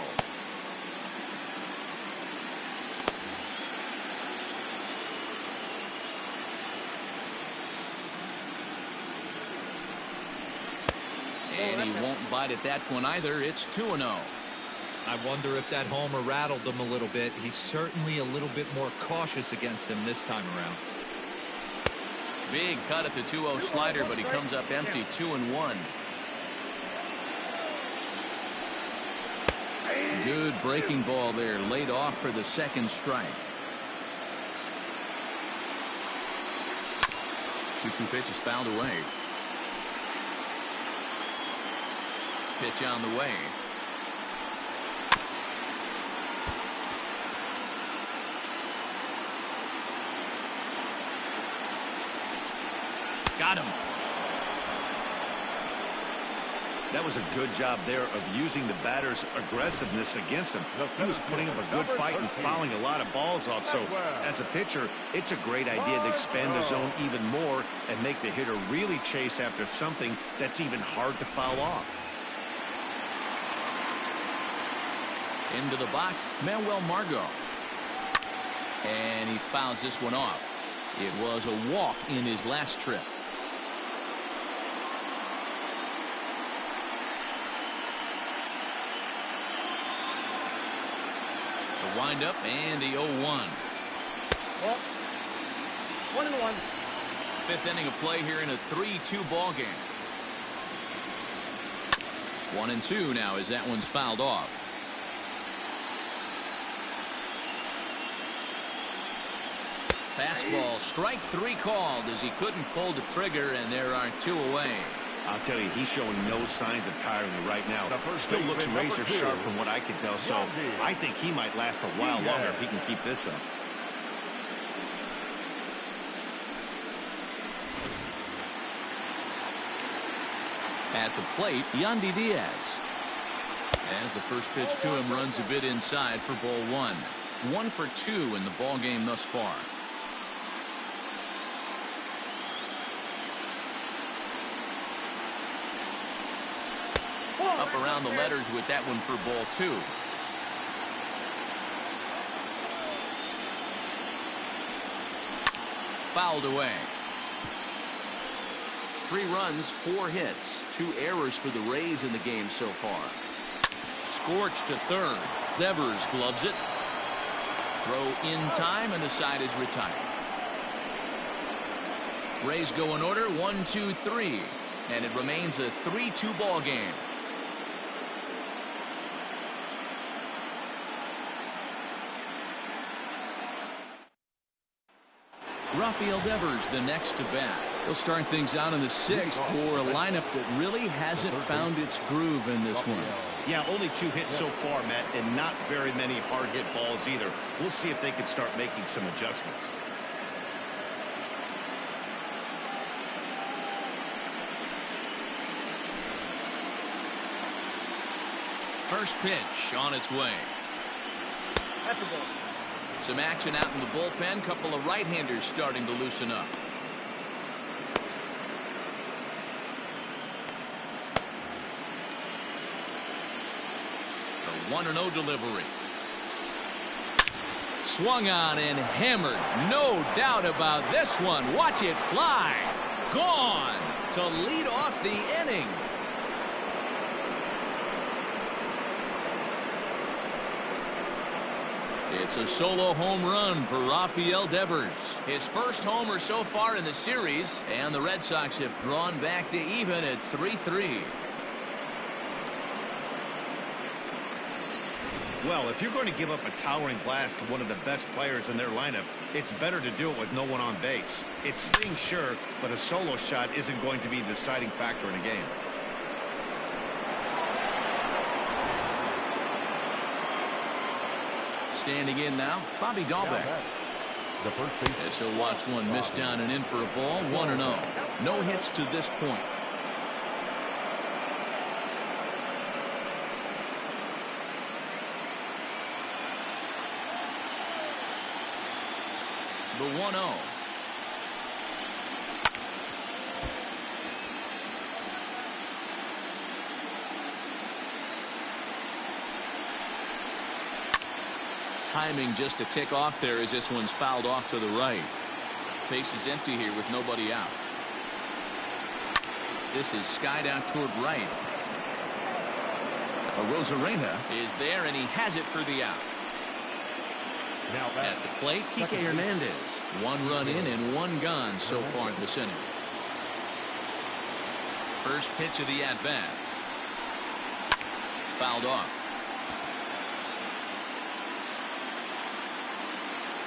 And he won't bite at that one either. It's 2-0. I wonder if that homer rattled him a little bit. He's certainly a little bit more cautious against him this time around. Big cut at the 2-0 slider, but he comes up empty. 2-1. Good breaking ball there, laid off for the second strike. 2-2 pitch is fouled away. Pitch on the way. Got him. That was a good job there of using the batter's aggressiveness against him. He was putting up a good fight and fouling a lot of balls off. So as a pitcher, it's a great idea to expand the zone even more and make the hitter really chase after something that's even hard to foul off. Into the box, Manuel Margot. And he fouls this one off. It was a walk in his last trip. The windup and the 0-1. Well, 1-1. Fifth inning of play here in a 3-2 ball game. 1-2 now as that one's fouled off. Fastball, strike 3 called as he couldn't pull the trigger, and there are 2 away. I'll tell you, he's showing no signs of tiring right now. Still looks razor sharp from what I can tell, so I think he might last a while longer if he can keep this up. At the plate, Yandy Diaz. As the first pitch to him runs a bit inside for ball 1. 1 for 2 in the ball game thus far. Up around the letters with that one for ball 2. Fouled away. 3 runs, 4 hits, 2 errors for the Rays in the game so far. Scorched to third. Devers gloves it. Throw in time, and the side is retired. Rays go in order, 1, 2, 3, and it remains a 3-2 ball game. Rafael Devers the next to bat. He'll start things out in the 6th for a lineup that really hasn't found its groove in this one. Yeah, only 2 hits so far, Matt, and not very many hard hit balls either. We'll see if they can start making some adjustments. First pitch on its way. That's a ball. Some action out in the bullpen. Couple of right-handers starting to loosen up. The 1-0 delivery. Swung on and hammered. No doubt about this one. Watch it fly. Gone to lead off the inning. It's a solo home run for Rafael Devers. His first homer so far in the series, and the Red Sox have drawn back to even at 3-3. Well, if you're going to give up a towering blast to one of the best players in their lineup, it's better to do it with no one on base. It stings, sure, but a solo shot isn't going to be the deciding factor in a game. Standing in now, Bobby Dahlbeck. The first base. As he'll watch one miss down and in for a ball. 1-0. No hits to this point. The 1-0. Timing just a tick off there as this one's fouled off to the right. Base is empty here with nobody out. This is skied out toward right. Rosarina is there and he has it for the out. Now At the plate, Kike Hernandez. 1 run in and 1 gone so far in this inning. First pitch of the at-bat. Fouled off.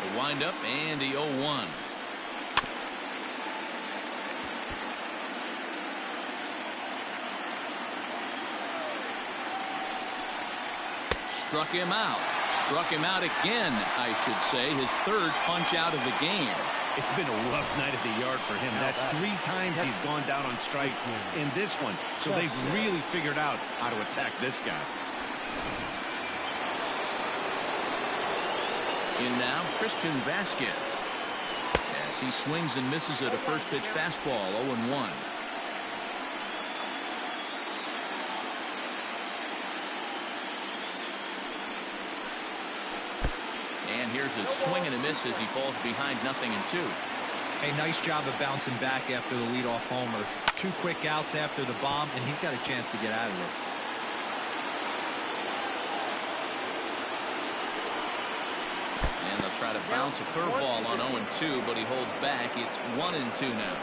The windup and the 0-1. Struck him out. Struck him out again, I should say. His 3rd punch out of the game. It's been a rough night at the yard for him. That's 3 times he's gone down on strikes in this one. So they've really figured out how to attack this guy. In now, Christian Vasquez. As he swings and misses at a first pitch fastball, 0-1. And here's a swing and a miss as he falls behind 0-2. A nice job of bouncing back after the leadoff homer. 2 quick outs after the bomb, and he's got a chance to get out of this. And they'll try to bounce a curveball on 0-2, but he holds back. It's 1-2 now.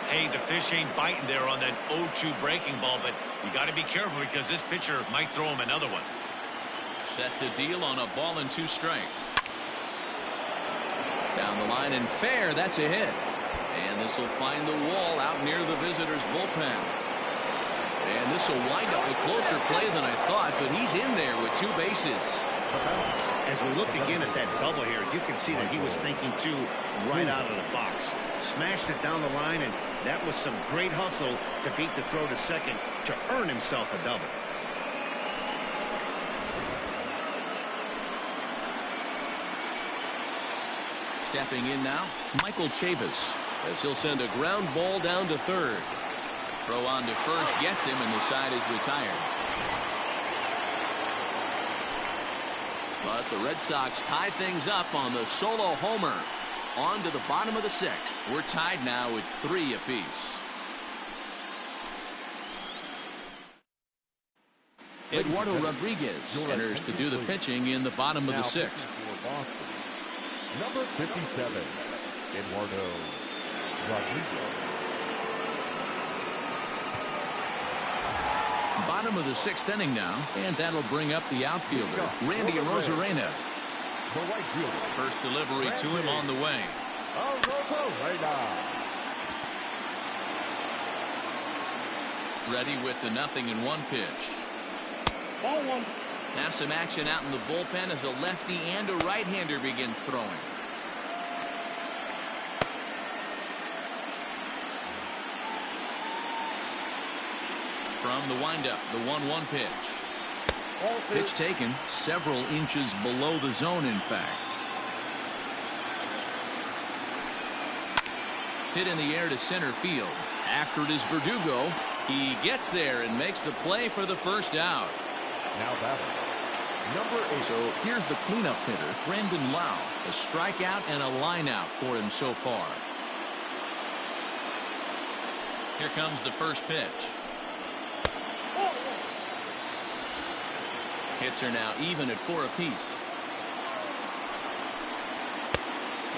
Hey, the fish ain't biting there on that 0-2 breaking ball, but you got to be careful because this pitcher might throw him another one. Set to deal on a ball and 2 strikes. Down the line and fair. That's a hit. And this will find the wall out near the visitors' bullpen. And this will wind up a closer play than I thought, but he's in there with 2 bases. As we look again at that double here, you can see that he was thinking too right out of the box. Smashed it down the line, and that was some great hustle to beat the throw to second to earn himself a double. Stepping in now, Michael Chavis, as he'll send a ground ball down to 3rd. Throw on to first gets him, and the side is retired. But the Red Sox tie things up on the solo homer. On to the bottom of the 6th. We're tied now with 3 apiece. Eduardo Rodriguez enters to do the pitching in the bottom of the 6th. Number 57, Eduardo Rodriguez. Bottom of the 6th inning now, and that'll bring up the outfielder, Randy Rosarina. The right fielder. First delivery to him on the way. Rosarina. Ready with the 0-1 pitch. Ball one. Now some action out in the bullpen as a lefty and a right-hander begin throwing. From the windup, the 1-1 pitch. Pitch taken several inches below the zone, in fact. Hit in the air to center field. After it is Verdugo. He gets there and makes the play for the first out. Now batting, number 8. So here's the cleanup hitter, Brandon Lau. A strikeout and a line out for him so far. Here comes the first pitch. Hits are now even at 4 apiece.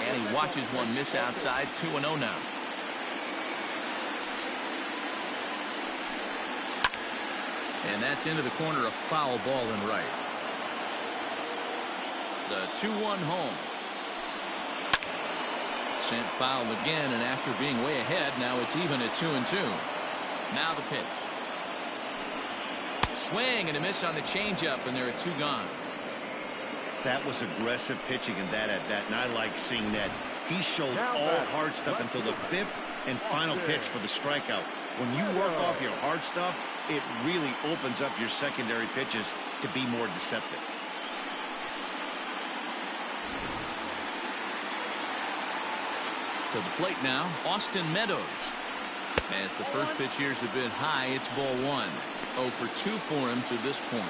And he watches one miss outside. 2-0 now. And that's into the corner, a foul ball and right. The 2-1 home. Sent foul again, and after being way ahead, now it's even at 2-2. Now the pitch. Swing and a miss on the changeup, and there are 2 gone. That was aggressive pitching in that at bat, and I like seeing that. He showed all hard stuff until the 5th and final pitch for the strikeout. When you work off your hard stuff, it really opens up your secondary pitches to be more deceptive. To the plate now, Austin Meadows. As the first pitch here is a bit high, it's ball 1. 0 for 2 for him to this point.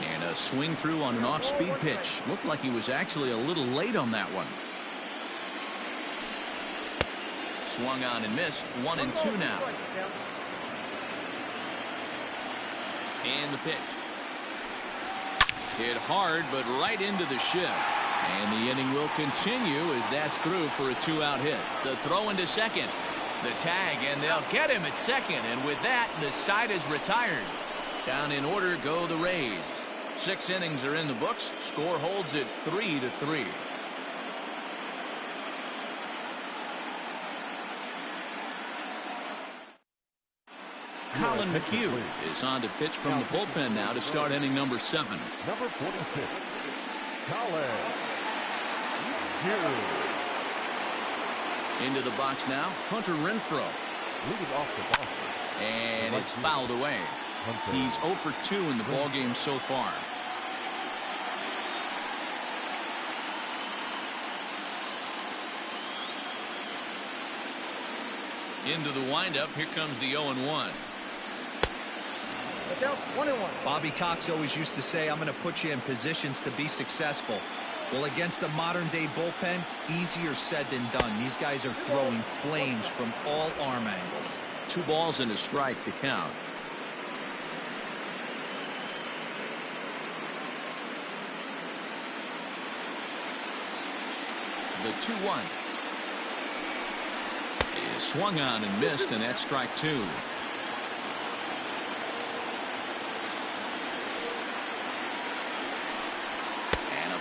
And a swing through on an off-speed pitch. Looked like he was actually a little late on that one. Swung on and missed. 1-2 now. And the pitch. Hit hard, but right into the shift. And the inning will continue as that's through for a 2-out hit. The throw into second. The tag, and they'll get him at second. And with that, the side is retired. Down in order go the Rays. 6 innings are in the books. Score holds at 3-3. Colin McHugh is on to pitch from the bullpen now to start inning number 7. Number 46, Colin McHugh. Into the box now, Hunter Renfroe. Leading off the Boston. And it's fouled away. He's 0 for 2 in the ballgame so far. Into the windup, here comes the 0-1. Bobby Cox always used to say, I'm going to put you in positions to be successful. Well, against a modern-day bullpen, easier said than done. These guys are throwing flames from all arm angles. 2 balls and a strike to count. The 2-1 is swung on and missed, and that's strike 2.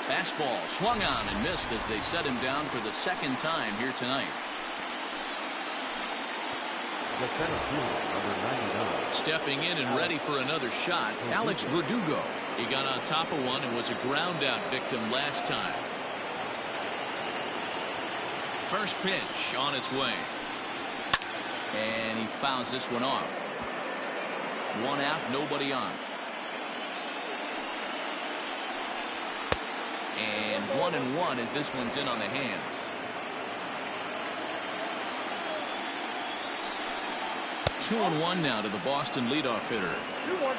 Fastball swung on and missed as they set him down for the 2nd time here tonight. The center fielder, number 99. Stepping in and ready for another shot, Alex Verdugo. He got on top of one and was a ground out victim last time. First pitch on its way. And he fouls this one off. 1 out, nobody on. And 1-1 as this one's in on the hands. 2-1 now to the Boston leadoff hitter. 2-1.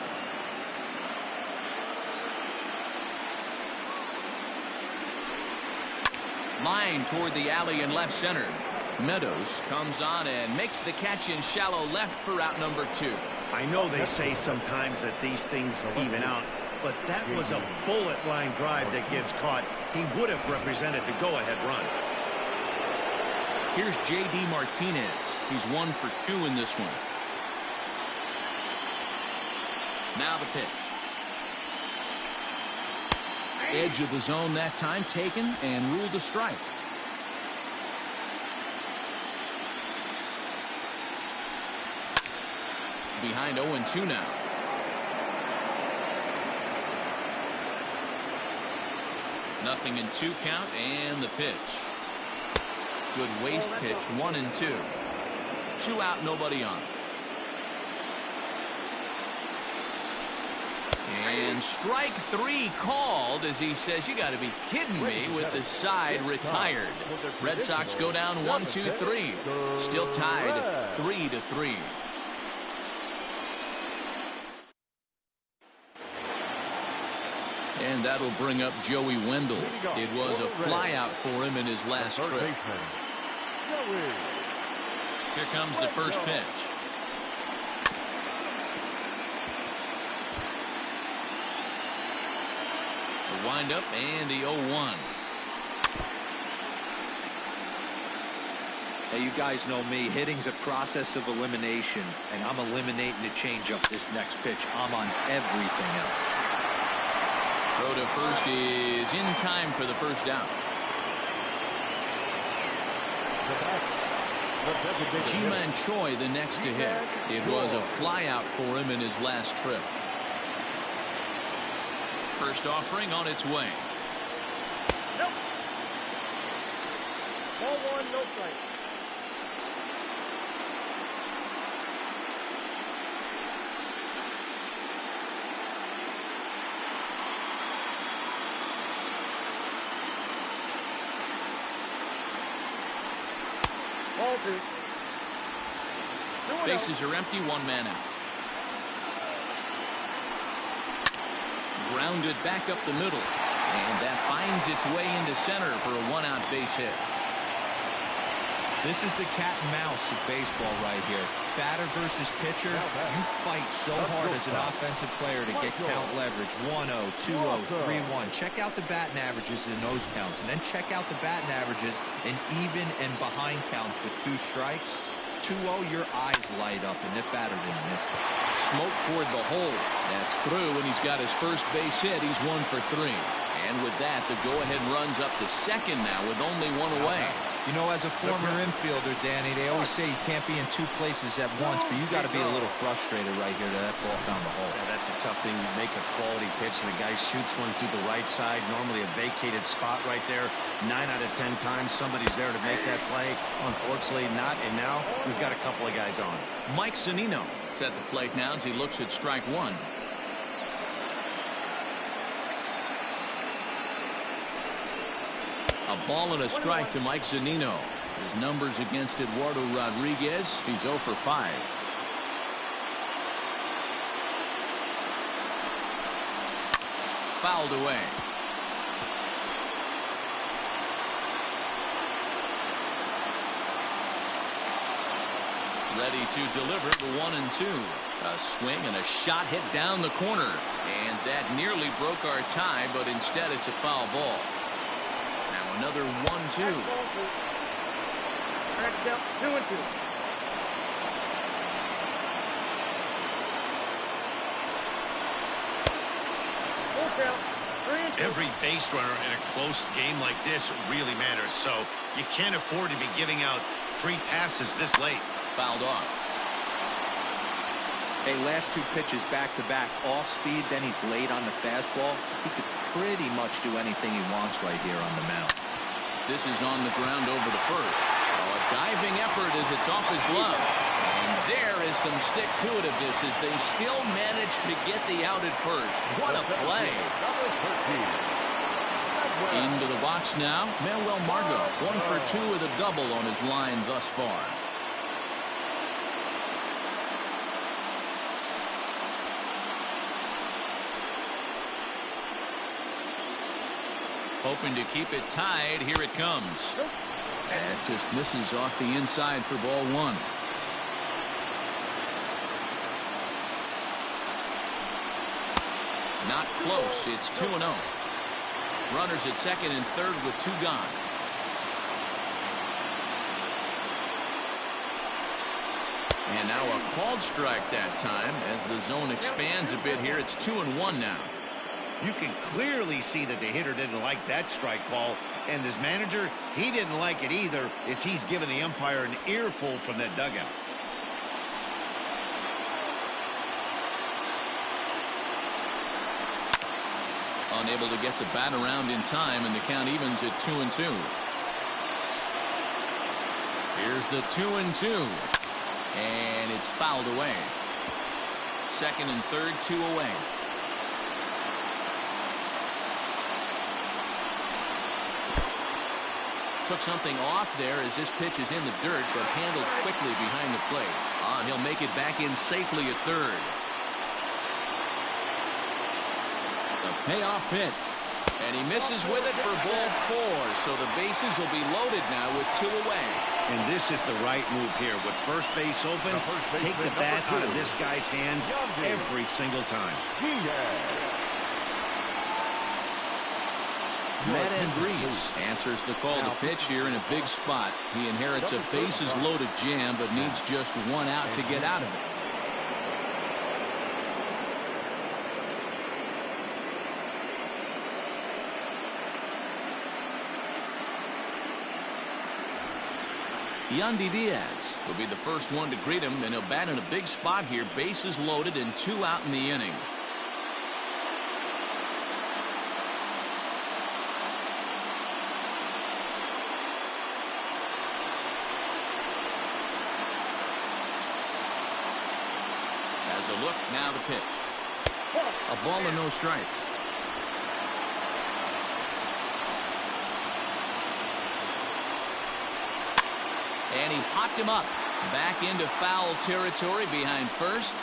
Line toward the alley in left center. Meadows comes on and makes the catch in shallow left for out number 2. I know they say sometimes that these things even out, but that was a bullet line drive that gets caught. He would have represented the go-ahead run. Here's J.D. Martinez. He's 1 for 2 in this one. Now the pitch. Edge of the zone that time taken and ruled a strike. Behind 0-2 now. Nothing in 2 count and the pitch. Good waste pitch, 1-2. 2 out, nobody on. And strike 3 called as he says, you got to be kidding me, with the side retired. Red Sox go down 1-2-3. Still tied 3-3. And that'll bring up Joey Wendell. It was a flyout for him in his last trip. Here comes the first pitch. The windup and the 0-1. Hey, you guys know me. Hitting's a process of elimination, and I'm eliminating the changeup this next pitch. I'm on everything else. Throw to first is in time for the first down. Ji-Man Choi the next to hit. It was a flyout for him in his last trip. First offering on its way. Nope. Ball 1, no strike. Ball 2. Bases are empty, 1 man out. Grounded back up the middle, and that finds its way into center for a 1-out base hit. This is the cat and mouse of baseball right here. Batter versus pitcher. You fight so hard as an offensive player to get count leverage. 1-0, 2-0, 3-1. Check out the batting averages in those counts, and then check out the batting averages in even and behind counts with 2 strikes. 2-0, your eyes light up, and that batter didn't miss it. Smoke toward the hole. That's through, and he's got his first base hit. He's 1 for 3. And with that, the go-ahead runs up to second now with only 1 away. You know, as a former infielder, Danny, they always say you can't be in 2 places at once, but you got to be a little frustrated right here that that ball found the hole. Yeah, that's a tough thing. You make a quality pitch, and the guy shoots one through the right side, normally a vacated spot right there. 9 out of 10 times, somebody's there to make that play. Unfortunately, not, and now we've got a couple of guys on. Mike Zunino is at the plate now as he looks at strike 1. A ball and a strike to Mike Zunino. His numbers against Eduardo Rodriguez, he's 0 for 5. Fouled away. Ready to deliver the 1-2. A swing and a shot hit down the corner. And that nearly broke our tie, but instead it's a foul ball. Now another 1-2. 2-2. Every base runner in a close game like this really matters, so you can't afford to be giving out free passes this late. Fouled off. Hey, last 2 pitches back-to-back, off speed, then he's late on the fastball. He could pretty much do anything he wants right here on the mound. This is on the ground over the first. Oh, a diving effort as it's off his glove. And there is some stick-to-itiveness as they still manage to get the out at first. What a play. Into the box now, Manuel Margot. 1 for 2 with a double on his line thus far. Hoping to keep it tied. Here it comes. And just misses off the inside for ball 1. Not close. It's 2-0. Runners at second and third with 2 gone. And now a called strike that time as the zone expands a bit here. It's 2-1 now. You can clearly see that the hitter didn't like that strike call, and his manager, he didn't like it either, as he's giving the umpire an earful from that dugout. Unable to get the bat around in time, and the count evens at 2-2. Here's the 2-2. And it's fouled away. Second and third, 2 away. Took something off there as this pitch is in the dirt, but handled quickly behind the plate. He'll make it back in safely at third. The payoff pitch. And he misses with it for ball 4. So the bases will be loaded now with 2 away. And this is the right move here. With first base open, take the bat out of this guy's hands every single time. Matt Andrees answers the call to pitch here in a big spot. He inherits a bases loaded jam, but needs just 1 out to get out of it. Yandy Diaz will be the first one to greet him, and he'll bat in a big spot here. Bases loaded and 2 out in the inning. As a look, now the pitch. A ball and no strikes. And he popped him up back into foul territory behind first,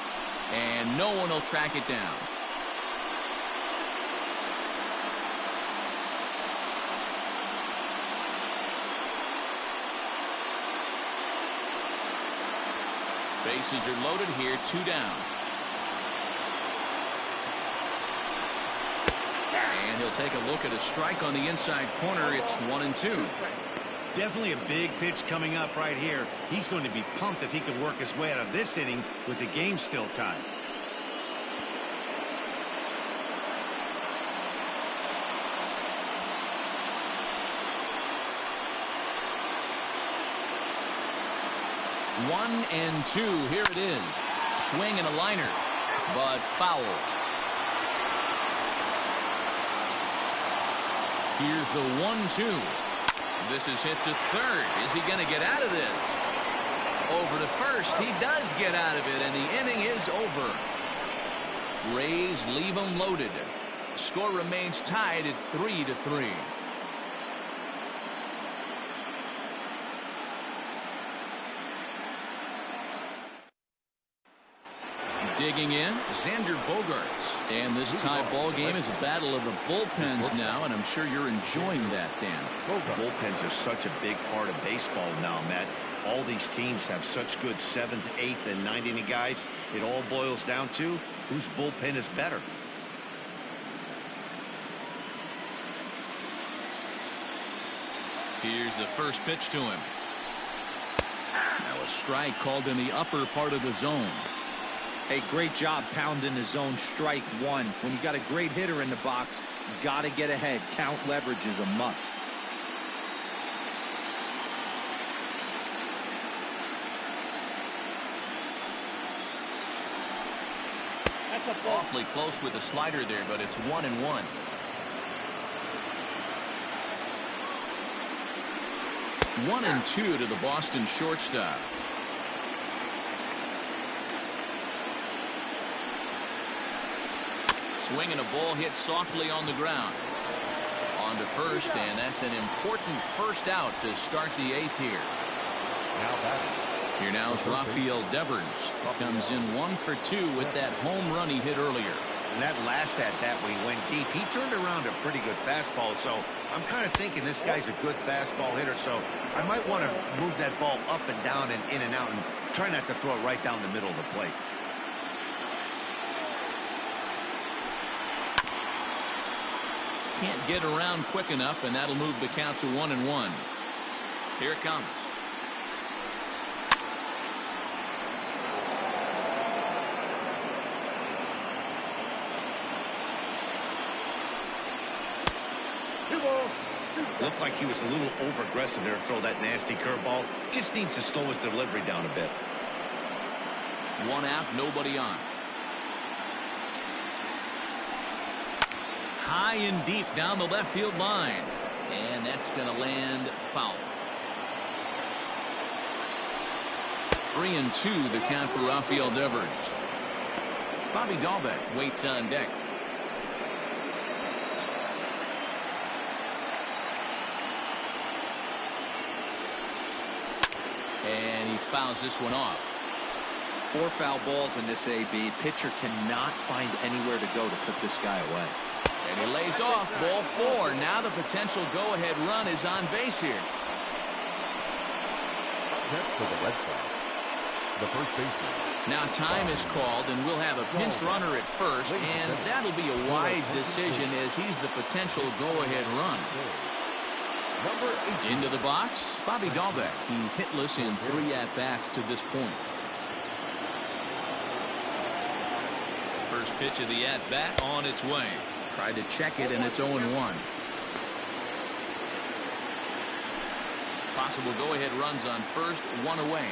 and no one will track it down. Bases are loaded here, 2 down. And he'll take a look at a strike on the inside corner. It's 1-2. Definitely a big pitch coming up right here. He's going to be pumped if he can work his way out of this inning with the game still tied. One and 2. Here it is. Swing and a liner, but foul. Here's the 1-2. This is hit to third. Is he going to get out of this? Over to first. He does get out of it, and the inning is over. Rays leave him loaded. Score remains tied at 3-3. Digging in, Xander Bogaerts. And this tie ball game is a battle of the bullpens now, and I'm sure you're enjoying that, Dan. Bullpens are such a big part of baseball now, Matt. All these teams have such good 7th, 8th, and 9th inning guys. It all boils down to whose bullpen is better. Here's the first pitch to him. Now a strike called in the upper part of the zone. Hey, great job pounding the zone. Strike 1. When you got a great hitter in the box, got to get ahead. Count leverage is a must. Awfully close with the slider there, but it's 1-1. One and 2 to the Boston shortstop. Swinging a ball hit softly on the ground. On to first, and that's an important first out to start the 8th here. Here now is Rafael Devers. Comes in 1 for 2 with that home run he hit earlier. And that last at-bat when he went deep, he turned around a pretty good fastball. So I'm kind of thinking this guy's a good fastball hitter. So I might want to move that ball up and down and in and out and try not to throw it right down the middle of the plate. Can't get around quick enough, and that'll move the count to 1-1. Here it comes. Looked like he was a little over-aggressive there to throw that nasty curveball. Just needs to slow his delivery down a bit. One out, nobody on. High and deep down the left field line. And that's going to land foul. 3-2 the count for Rafael Devers. Bobby Dahlbeck waits on deck. And he fouls this one off. 4 foul balls in this AB. Pitcher cannot find anywhere to go to put this guy away. And he lays off ball 4. Now the potential go-ahead run is on base here. Next for the Red Sox, the first baseman. Now time is called, and we'll have a pinch runner at first, and that'll be a wise decision as he's the potential go-ahead run. Into the box, Bobby Dahlbeck. He's hitless in 3 at-bats to this point. First pitch of the at-bat on its way. Tried to check it, and it's 0-1. Possible go-ahead runs on first, 1 away.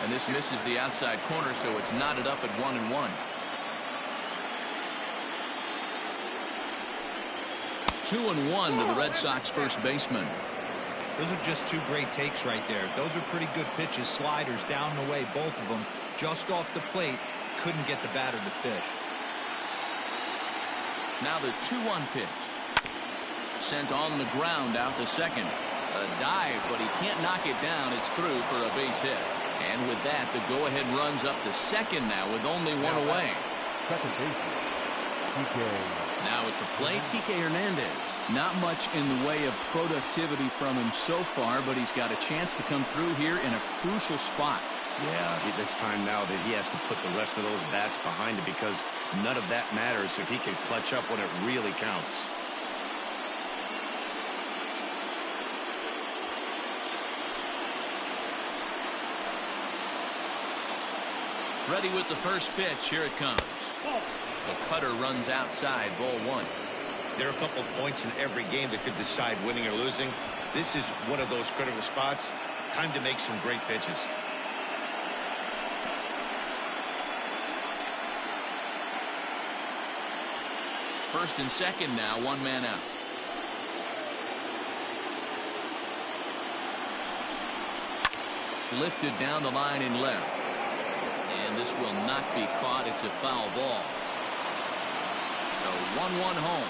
And this misses the outside corner, so it's knotted up at 1-1. 2-1 to the Red Sox first baseman. Those are just 2 great takes right there. Those are pretty good pitches. Sliders down and away, both of them. Just off the plate, couldn't get the batter to fish. Now the 2-1 pitch. Sent on the ground out to second. A dive, but he can't knock it down. It's through for a base hit. And with that, the go-ahead runs up to second now with only 1 away. Second baseman, Now at the plate, Kike Hernandez. Not much in the way of productivity from him so far, but he's got a chance to come through here in a crucial spot. Yeah, it's time now that he has to put the rest of those bats behind him, because none of that matters if he can clutch up when it really counts. Ready with the first pitch. Here it comes. The cutter runs outside, ball 1. There are a couple of points in every game that could decide winning or losing. This is one of those critical spots. Time to make some great pitches. First and second now, 1 man out. Lifted down the line in left. And this will not be caught. It's a foul ball. The 1-1 home.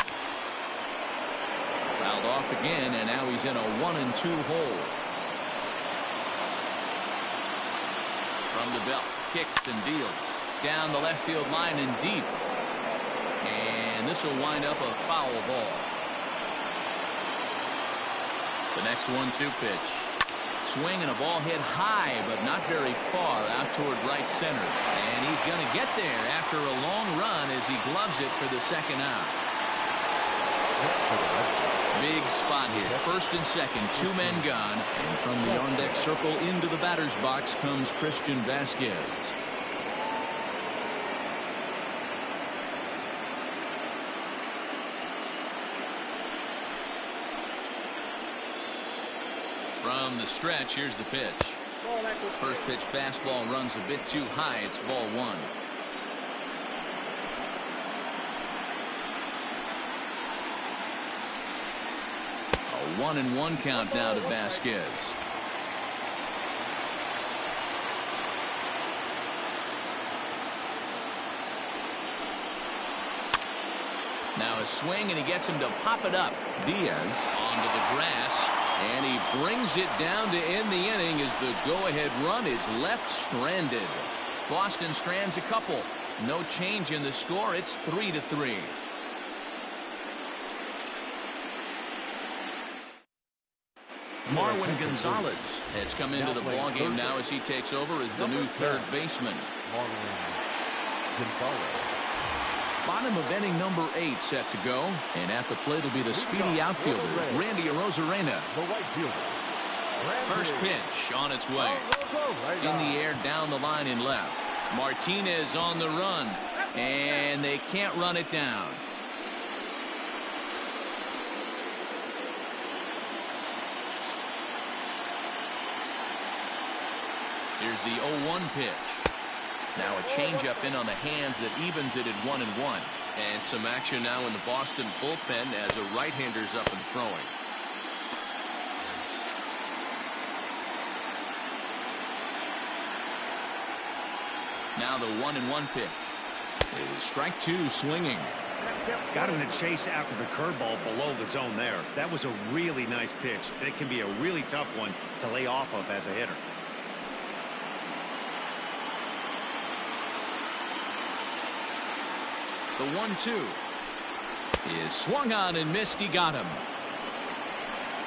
Fouled off again, and now he's in a 1-2 hole. From the belt, kicks and deals. Down the left field line and deep. And this will wind up a foul ball. The next 1-2 pitch. Swing and a ball hit high, but not very far out toward right center. And he's going to get there after a long run as he gloves it for the second out. Big spot here. First and second, 2 men gone. And from the on-deck circle into the batter's box comes Christian Vasquez. From the stretch, here's the pitch. First pitch fastball runs a bit too high. It's ball 1. A 1-1 count now to Vasquez. Now a swing, and he gets him to pop it up. Diaz onto the grass. And he brings it down to end the inning as the go-ahead run is left stranded. Boston strands a couple. No change in the score. It's 3-3. Marwin Gonzalez has come into the ballgame now as he takes over as the new third baseman. Bottom of inning number 8 set to go. And at the plate will be the speedy outfielder, Yandy Rosarina. First pitch on its way. In the air, down the line in left. Martinez on the run. And they can't run it down. Here's the 0-1 pitch. Now a changeup in on the hands that evens it at 1-1. And some action now in the Boston bullpen as a right-hander's up and throwing. Now the 1-1 pitch. It is strike two swinging. Got him to chase after the curveball below the zone there. That was a really nice pitch, and it can be a really tough one to lay off of as a hitter. The 1-2 is swung on and missed. He got him.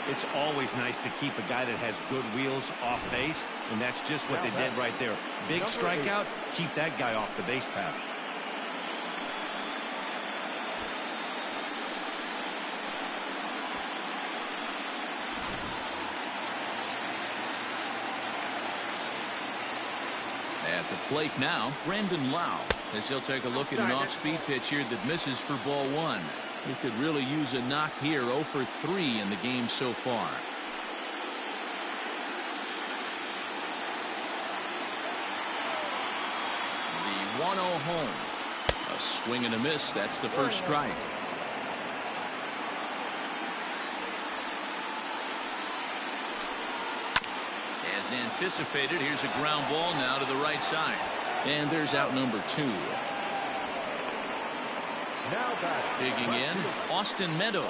It's always nice to keep a guy that has good wheels off base, and that's just what they did right there. Big strikeout, keep that guy off the base path. At the plate now, Brandon Lau, as he'll take a look at an off-speed pitch here that misses for ball one. He could really use a knock here. 0 for 3 in the game so far. The 1-0 home. A swing and a miss. That's the first strike. As anticipated, here's a ground ball now to the right side. And there's out number 2. Digging in, Austin Meadows.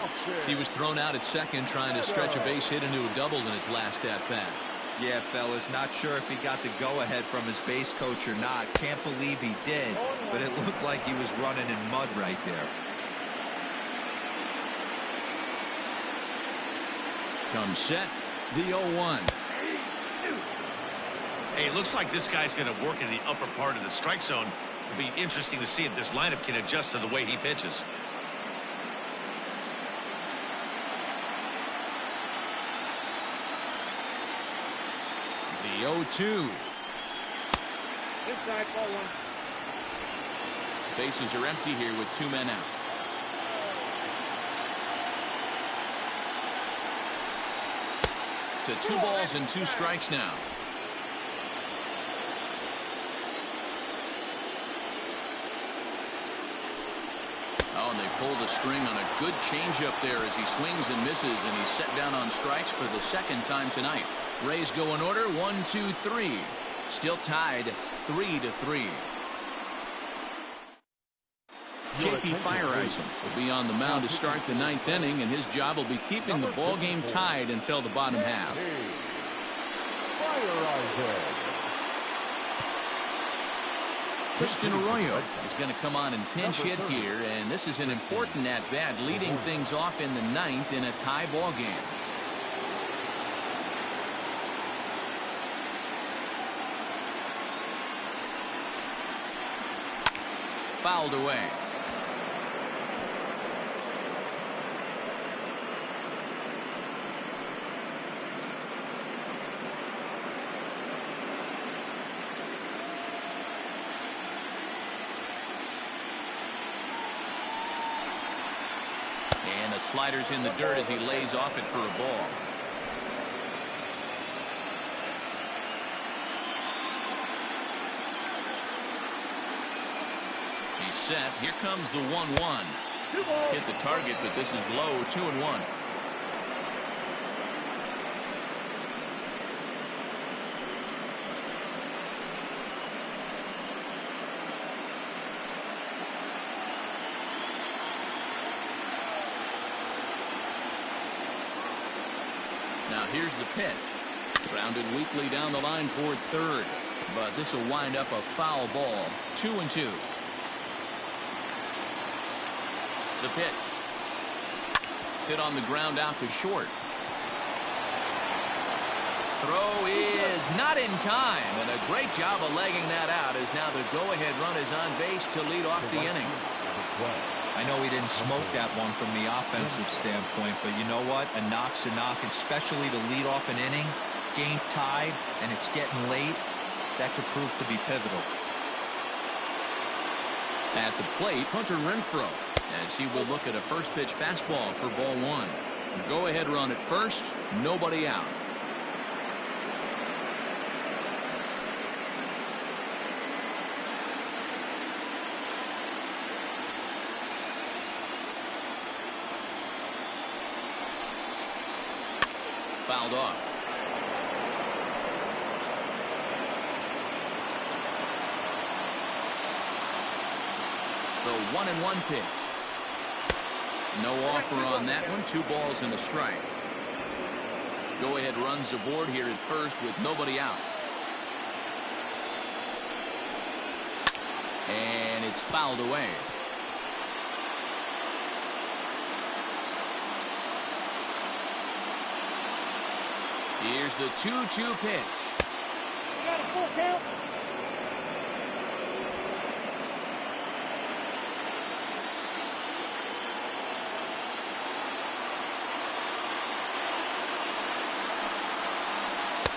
He was thrown out at second trying to stretch a base hit into a double in his last at-bat. Yeah, fellas, not sure if he got the go-ahead from his base coach or not. Can't believe he did, but it looked like he was running in mud right there. Comes set, the 0-1. Hey, it looks like this guy's going to work in the upper part of the strike zone. It'll be interesting to see if this lineup can adjust to the way he pitches. The 0-2. Inside, ball one. Bases are empty here with 2 men out. To 2 balls and 2 strikes now. Oh, and they pulled a string on a good changeup there as he swings and misses, and he's set down on strikes for the second time tonight. Rays go in order, 1, 2, 3. Still tied 3-3. J.P. Fireisen will be on the mound to start the 9th inning, and his job will be keeping the ball game tied until the bottom half. Christian Arroyo is going to come on and pinch hit here, and this is an important at-bat, leading things off in the 9th in a tie ball game. Fouled away. And the slider's in the dirt as he lays off it for a ball. He's set. Here comes the 1-1. Hit the target, but this is low. 2-1. Now here's the pitch. Grounded weakly down the line toward third. But this will wind up a foul ball. 2-2. The pitch. Hit on the ground out to short. Throw is not in time, and a great job of legging that out as now the go-ahead run is on base to lead off the inning. I know he didn't smoke that one from the offensive standpoint, but you know what? A knock's a knock, especially to lead off an inning. Game tied, and it's getting late. That could prove to be pivotal. At the plate, Hunter Renfroe, as he will look at a first pitch fastball for ball one. Go ahead run at first, nobody out. Fouled off. The 1-1 pitch. No offer on that one. 2 balls and a strike. Go ahead runs aboard here at first with nobody out. And it's fouled away. Here's the 2-2 pitch. You got a full count.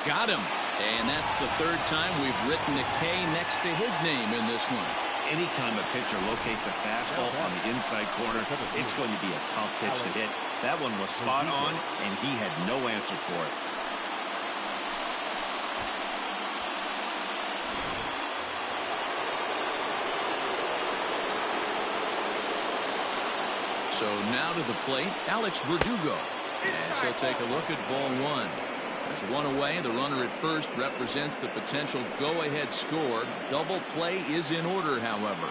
Got him. And that's the 3rd time we've written a K next to his name in this one. Anytime a pitcher locates a fastball on the inside corner, it's going to be a tough pitch to hit. That one was spot on, and he had no answer for it. So now to the plate, Alex Verdugo, as he'll take a look at ball one. There's one away. The runner at first represents the potential go-ahead score. Double play is in order, however.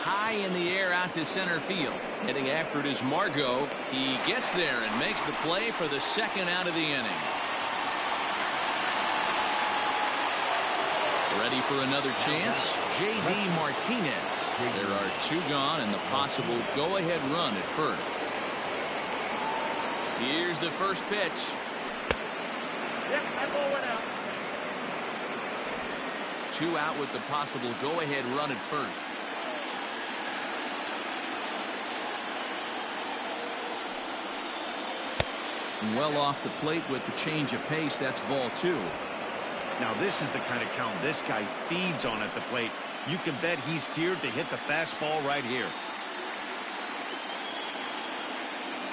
High in the air out to center field. Heading after it is Margot. He gets there and makes the play for the 2nd out of the inning. Ready for another chance? J.D. Martinez. There are 2 gone and the possible go-ahead run at first. Here's the first pitch. Yep, that ball went out. 2 out with the possible go-ahead run at first. Well off the plate with the change of pace. That's ball 2. Now this is the kind of count this guy feeds on at the plate. You can bet he's geared to hit the fastball right here.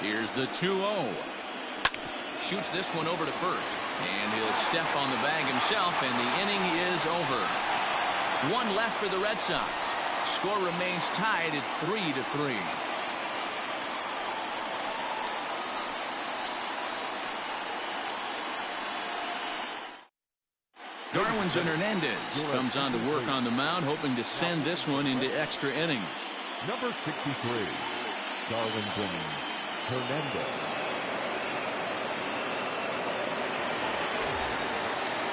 Here's the 2-0. Shoots this one over to first. And he'll step on the bag himself, and the inning is over. 1 left for the Red Sox. Score remains tied at 3-3. Darwinzon Hernandez comes on to work on the mound, hoping to send this one into extra innings. Number 63, Darwinzon Hernandez.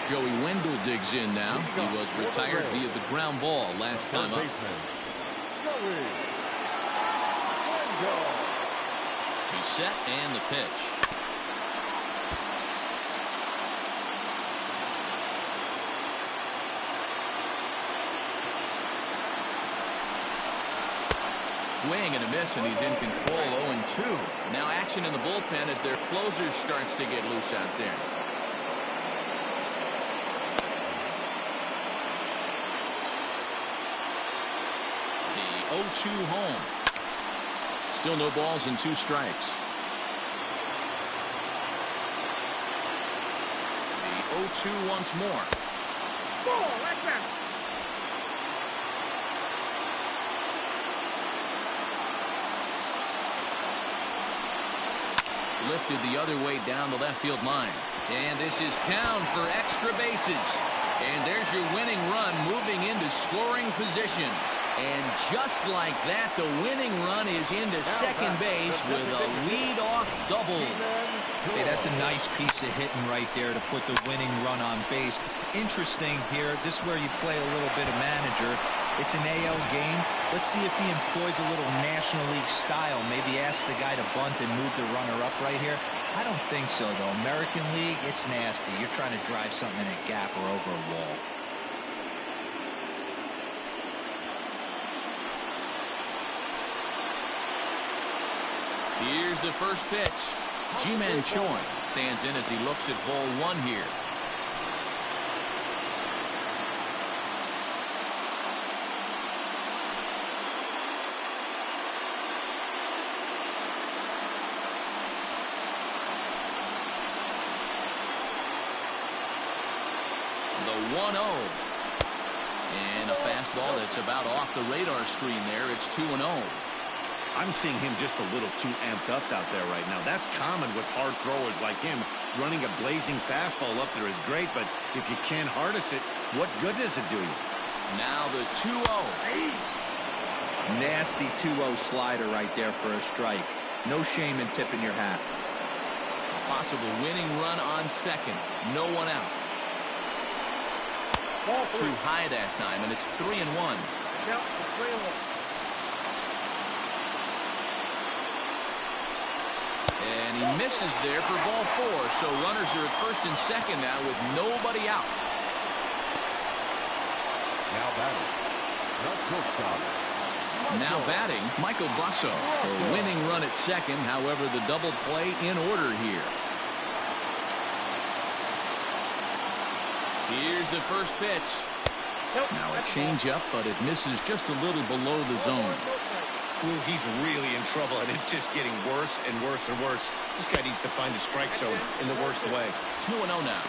Joey Wendell digs in now. He was retired via the ground ball last time up. He's set and the pitch. Swing and a miss, and he's in control. 0-2. Now action in the bullpen as their closer starts to get loose out there. The 0-2 home. Still no balls and 2 strikes. The 0-2 once more. Ball, like that. Lifted the other way down the left field line. And this is down for extra bases. And there's your winning run moving into scoring position. And just like that, the winning run is into second base with a lead-off double. Hey, that's a nice piece of hitting right there to put the winning run on base. Interesting here, this is where you play a little bit of manager. It's an AL game. Let's see if he employs a little National League style. Maybe ask the guy to bunt and move the runner up right here. I don't think so, though. American League, it's nasty. You're trying to drive something in a gap or over a wall. Here's the first pitch. Ji-Man Choi stands in as he looks at ball 1 here. 1-0. And a fastball that's about off the radar screen there. It's 2-0. I'm seeing him just a little too amped up out there right now. That's common with hard throwers like him. Running a blazing fastball up there is great, but if you can't harness it, what good does it do you? Now the 2-0. Nasty 2-0 slider right there for a strike. No shame in tipping your hat. A possible winning run on second. No one out. Too high that time, and it's 3-1. Yep, 3-1. And he misses there for ball 4. So runners are at first and second now with nobody out. Now batting, the shortstop. Now batting, Michael Busso. A winning run at second. However, the double play in order here. Here's the first pitch. Now a changeup, but it misses just a little below the zone. Ooh, he's really in trouble, and it's just getting worse and worse and worse. This guy needs to find a strike zone in the worst way. 2-0 now.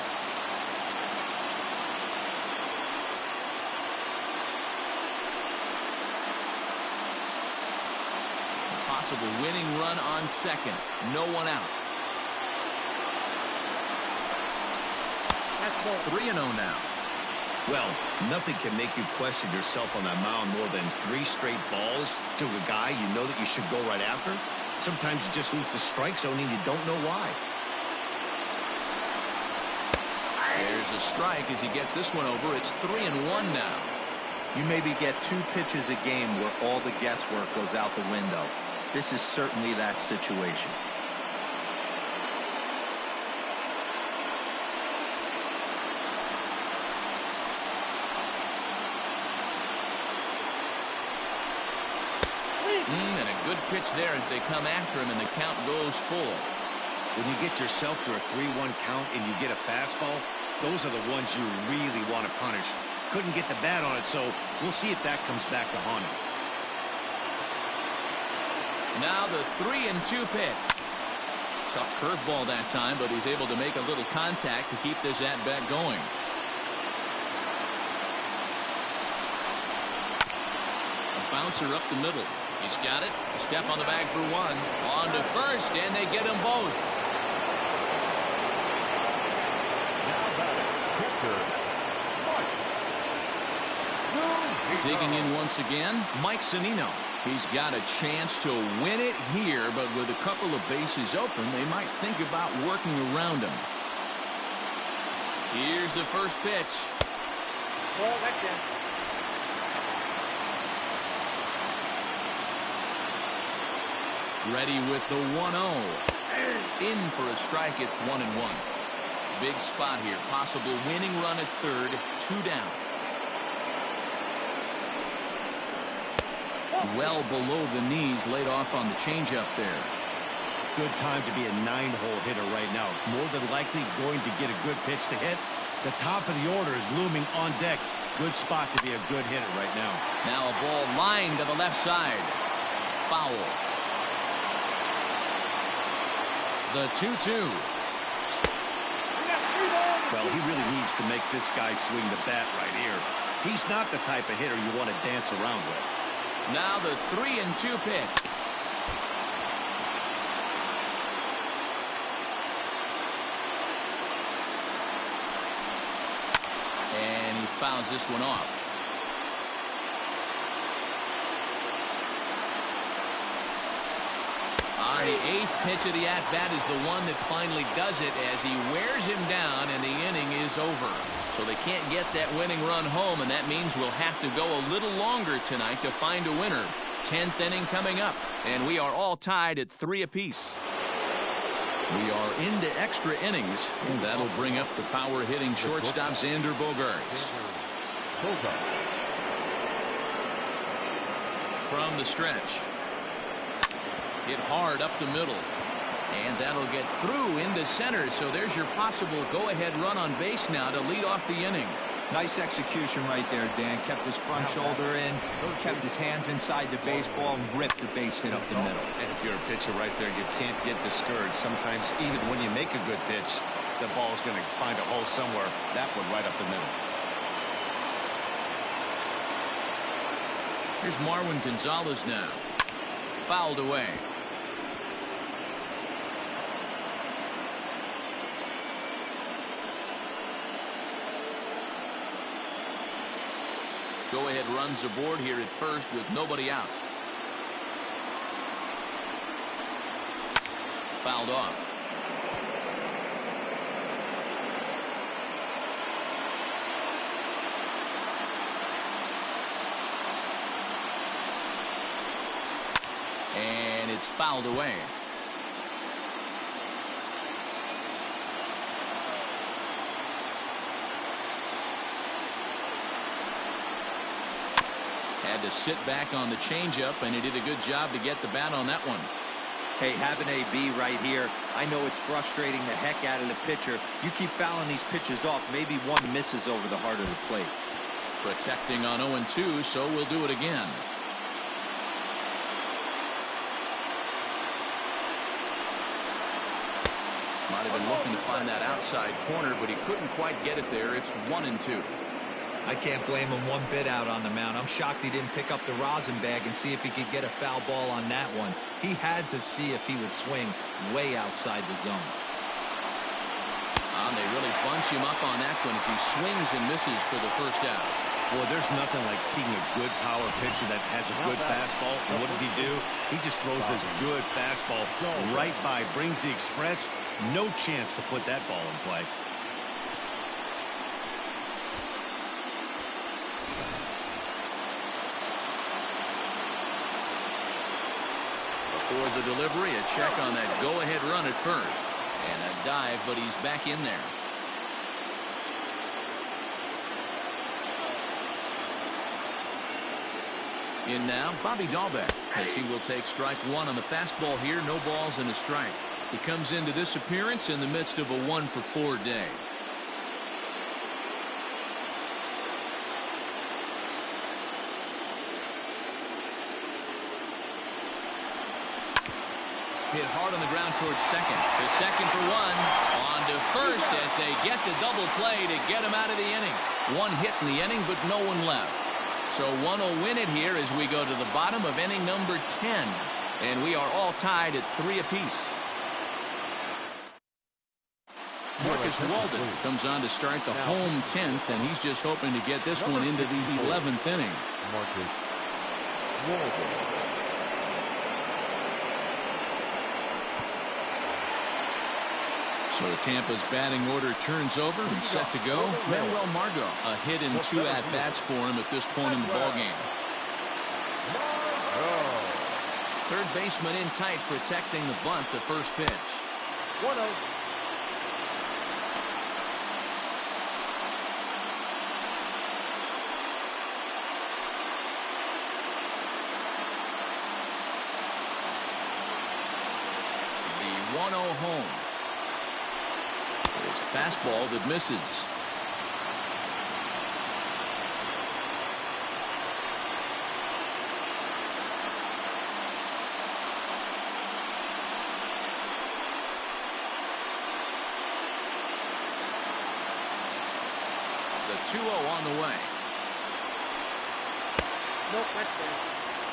Possible winning run on second. No one out. 3-0 now. Well, nothing can make you question yourself on that mound more than 3 straight balls to a guy you know that you should go right after. Sometimes you just lose the strike zone and you don't know why. There's a strike as he gets this one over. It's 3-1 now. You maybe get 2 pitches a game where all the guesswork goes out the window. This is certainly that situation. And a good pitch there as they come after him, and the count goes full. When you get yourself to a 3-1 count and you get a fastball, those are the ones you really want to punish. Couldn't get the bat on it, so we'll see if that comes back to haunt him. Now the 3-2 pitch. Tough curveball that time, but he's able to make a little contact to keep this at-bat going. A bouncer up the middle. He's got it. A step on the bag for 1. On to first, and they get them both. Digging in once again, Mike Zunino. He's got a chance to win it here, but with a couple of bases open, they might think about working around him. Here's the first pitch. Well, that's it. Ready with the 1-0. In for a strike, it's 1-1. Big spot here. Possible winning run at third. 2 down. Well below the knees, laid off on the changeup there. Good time to be a 9-hole hitter right now. More than likely going to get a good pitch to hit. The top of the order is looming on deck. Good spot to be a good hitter right now. Now a ball lined to the left side. Foul. The 2-2. Well, he really needs to make this guy swing the bat right here. He's not the type of hitter you want to dance around with. Now the 3-2 pitch. And he fouls this one off. On the 8th pitch of the at-bat is the one that finally does it as he wears him down and the inning is over. So they can't get that winning run home, and that means we'll have to go a little longer tonight to find a winner. 10th inning coming up, and we are all tied at 3 apiece. We are into extra innings, and that'll bring up the power-hitting shortstop Xander Bogaerts. From the stretch. Hit hard up the middle. And that'll get through into center. So there's your possible go-ahead run on base now to lead off the inning. Nice execution right there, Dan. Kept his front shoulder in, kept his hands inside the baseball, and ripped the base hit up the middle. And if you're a pitcher right there, you can't get discouraged. Sometimes, even when you make a good pitch, the ball's going to find a hole somewhere. That one right up the middle. Here's Marwin Gonzalez now. Fouled away. Go-ahead runs aboard here at first with nobody out. Fouled off. And it's fouled away. Had to sit back on the changeup, and he did a good job to get the bat on that one. Hey, having AB right here, I know it's frustrating the heck out of the pitcher. You keep fouling these pitches off, maybe one misses over the heart of the plate. Protecting on 0-2, so we'll do it again. Might have been looking to find that outside corner, but he couldn't quite get it there. It's 1-2. I can't blame him one bit out on the mound. I'm shocked he didn't pick up the rosin bag and see if he could get a foul ball on that one. He had to see if he would swing way outside the zone. They really bunch him up on that one as he swings and misses for the first out. Boy, there's nothing like seeing a good power pitcher that has a good fastball. And what does he do? He just throws this good fastball right by, brings the express. No chance to put that ball in play. Before the delivery, a check on that go-ahead run at first. And a dive, but he's back in there. In now, Bobby Dahlbeck, as he will take strike one on the fastball here. No balls and a strike. He comes into this appearance in the midst of a 1-for-4 day. Hit hard on the ground towards second. The second for one. On to first as they get the double play to get him out of the inning. One hit in the inning, but no one left. So one will win it here as we go to the bottom of inning number 10. And we are all tied at 3 apiece. Marcus Walden comes on to start the home 10th, and he's just hoping to get this one into the 11th inning. Marcus Walden. So Tampa's batting order turns over and set to go. Manuel Margot, a hit in 2 at-bats for him at this point in the ballgame. Third baseman in tight, protecting the bunt, the first pitch. 1-0. The 1-0 home. It's a fastball that misses. The 2-0 on the way. Nope, right there.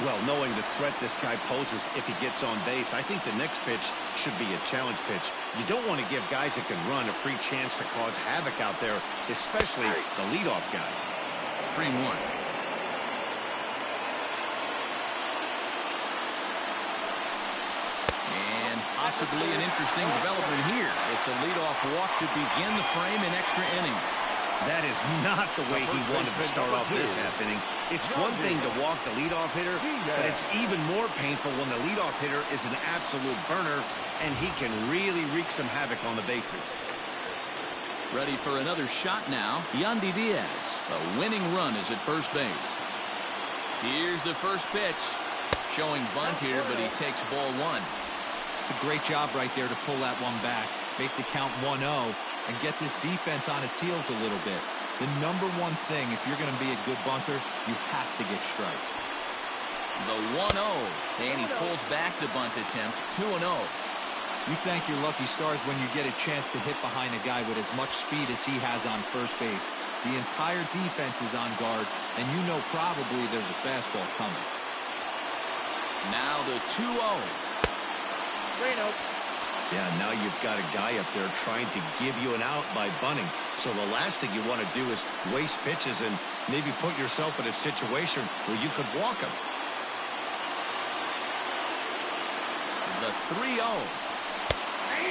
Well, knowing the threat this guy poses if he gets on base, I think the next pitch should be a challenge pitch. You don't want to give guys that can run a free chance to cause havoc out there, especially the leadoff guy. 3-1. And possibly an interesting development here. It's a leadoff walk to begin the frame in extra innings. That is not the way he wanted to start off this half inning. It's one thing to walk the leadoff hitter, but it's even more painful when the leadoff hitter is an absolute burner, and he can really wreak some havoc on the bases. Ready for another shot now. Yandy Diaz. A winning run is at first base. Here's the first pitch. Showing bunt here, but he takes ball 1. It's a great job right there to pull that one back, make the count 1-0, and get this defense on its heels a little bit. The number one thing, if you're going to be a good bunter, you have to get strikes. The 1-0, and he pulls back the bunt attempt. 2-0. You thank your lucky stars when you get a chance to hit behind a guy with as much speed as he has on first base. The entire defense is on guard, and you know probably there's a fastball coming. Now the 2-0. 3-0. Yeah, now you've got a guy up there trying to give you an out by bunting. So the last thing you want to do is waste pitches and maybe put yourself in a situation where you could walk him. The 3-0.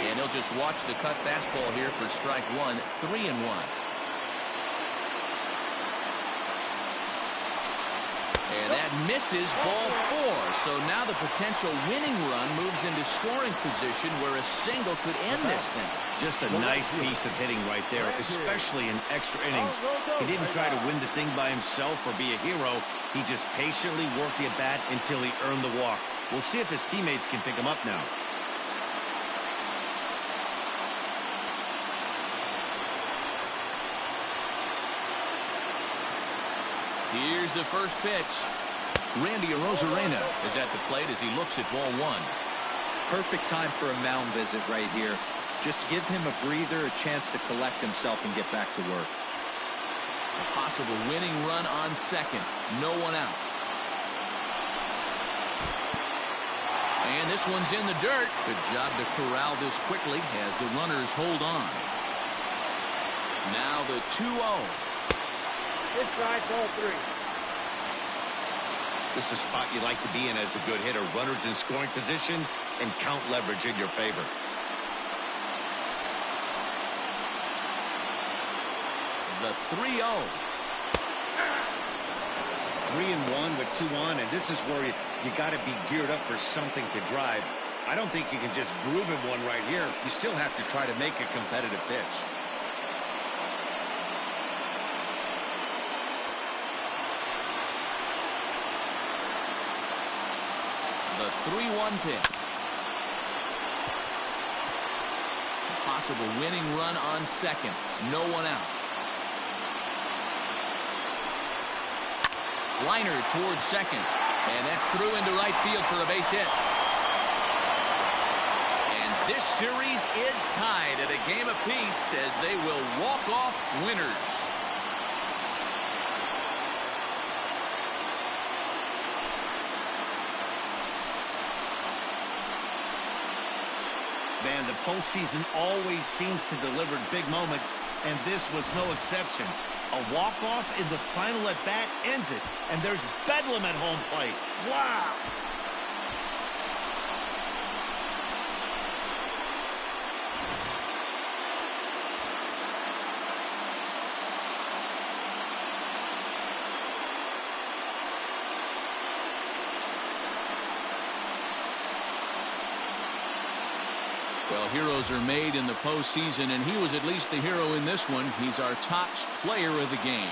And he'll just watch the cut fastball here for strike one. 3-1. And that misses, ball 4. So now the potential winning run moves into scoring position where a single could end this thing. Just a nice piece of hitting right there, especially in extra innings. He didn't try to win the thing by himself or be a hero. He just patiently worked the at-bat until he earned the walk. We'll see if his teammates can pick him up now. Here's the first pitch. Randy Rosarina is at the plate as he looks at ball 1. Perfect time for a mound visit right here. Just give him a breather, a chance to collect himself and get back to work. A possible winning run on second. No one out. And this one's in the dirt. Good job to corral this quickly as the runners hold on. Now the 2-0. Inside, ball 3. This is a spot you like to be in as a good hitter. Runners in scoring position and count leverage in your favor. The 3-0. 3-1 with 2 on, and this is where you got to be geared up for something to drive. I don't think you can just groove him one right here. You still have to try to make a competitive pitch. The 3-1 pitch. A possible winning run on second. No one out. Liner towards second. And that's through into right field for a base hit. And this series is tied at a game apiece as they will walk off winners. Man, the postseason always seems to deliver big moments, and this was no exception. A walk-off in the final at-bat ends it, and there's bedlam at home plate. Wow! Well, heroes are made in the postseason, and he was at least the hero in this one. He's our top player of the game.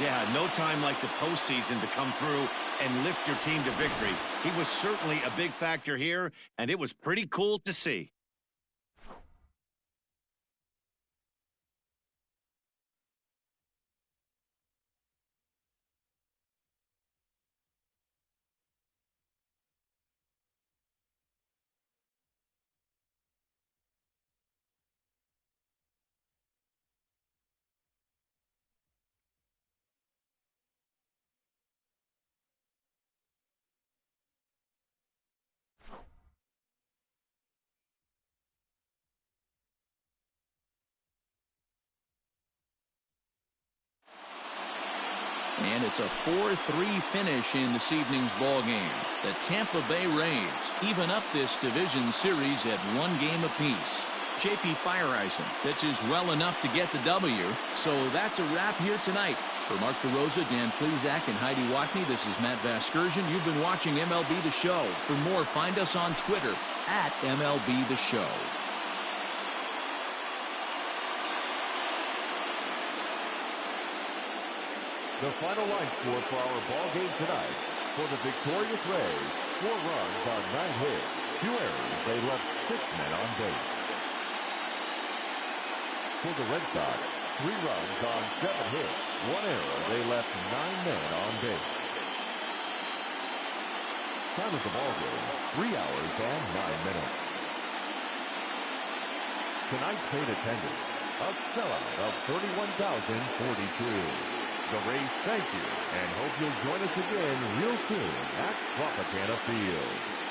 Yeah, no time like the postseason to come through and lift your team to victory. He was certainly a big factor here, and it was pretty cool to see. And it's a 4-3 finish in this evening's ball game. The Tampa Bay Rays even up this division series at 1 game apiece. J.P. Fireisen pitches well enough to get the W. So that's a wrap here tonight. For Mark DeRosa, Dan Plezak, and Heidi Watney, this is Matt Vasgersian. You've been watching MLB The Show. For more, find us on Twitter at MLB The Show. The final line score for our ball game tonight. For the victorious Rays, 4 runs on 9 hits, 2 errors. They left 6 men on base. For the Red Sox, 3 runs on 7 hits, 1 error. They left 9 men on base. Time of the ball game, 3 hours and 9 minutes. Tonight's paid attendance, a sellout of 31,042. The Rays thank you and hope you'll join us again real soon at Tropicana Field.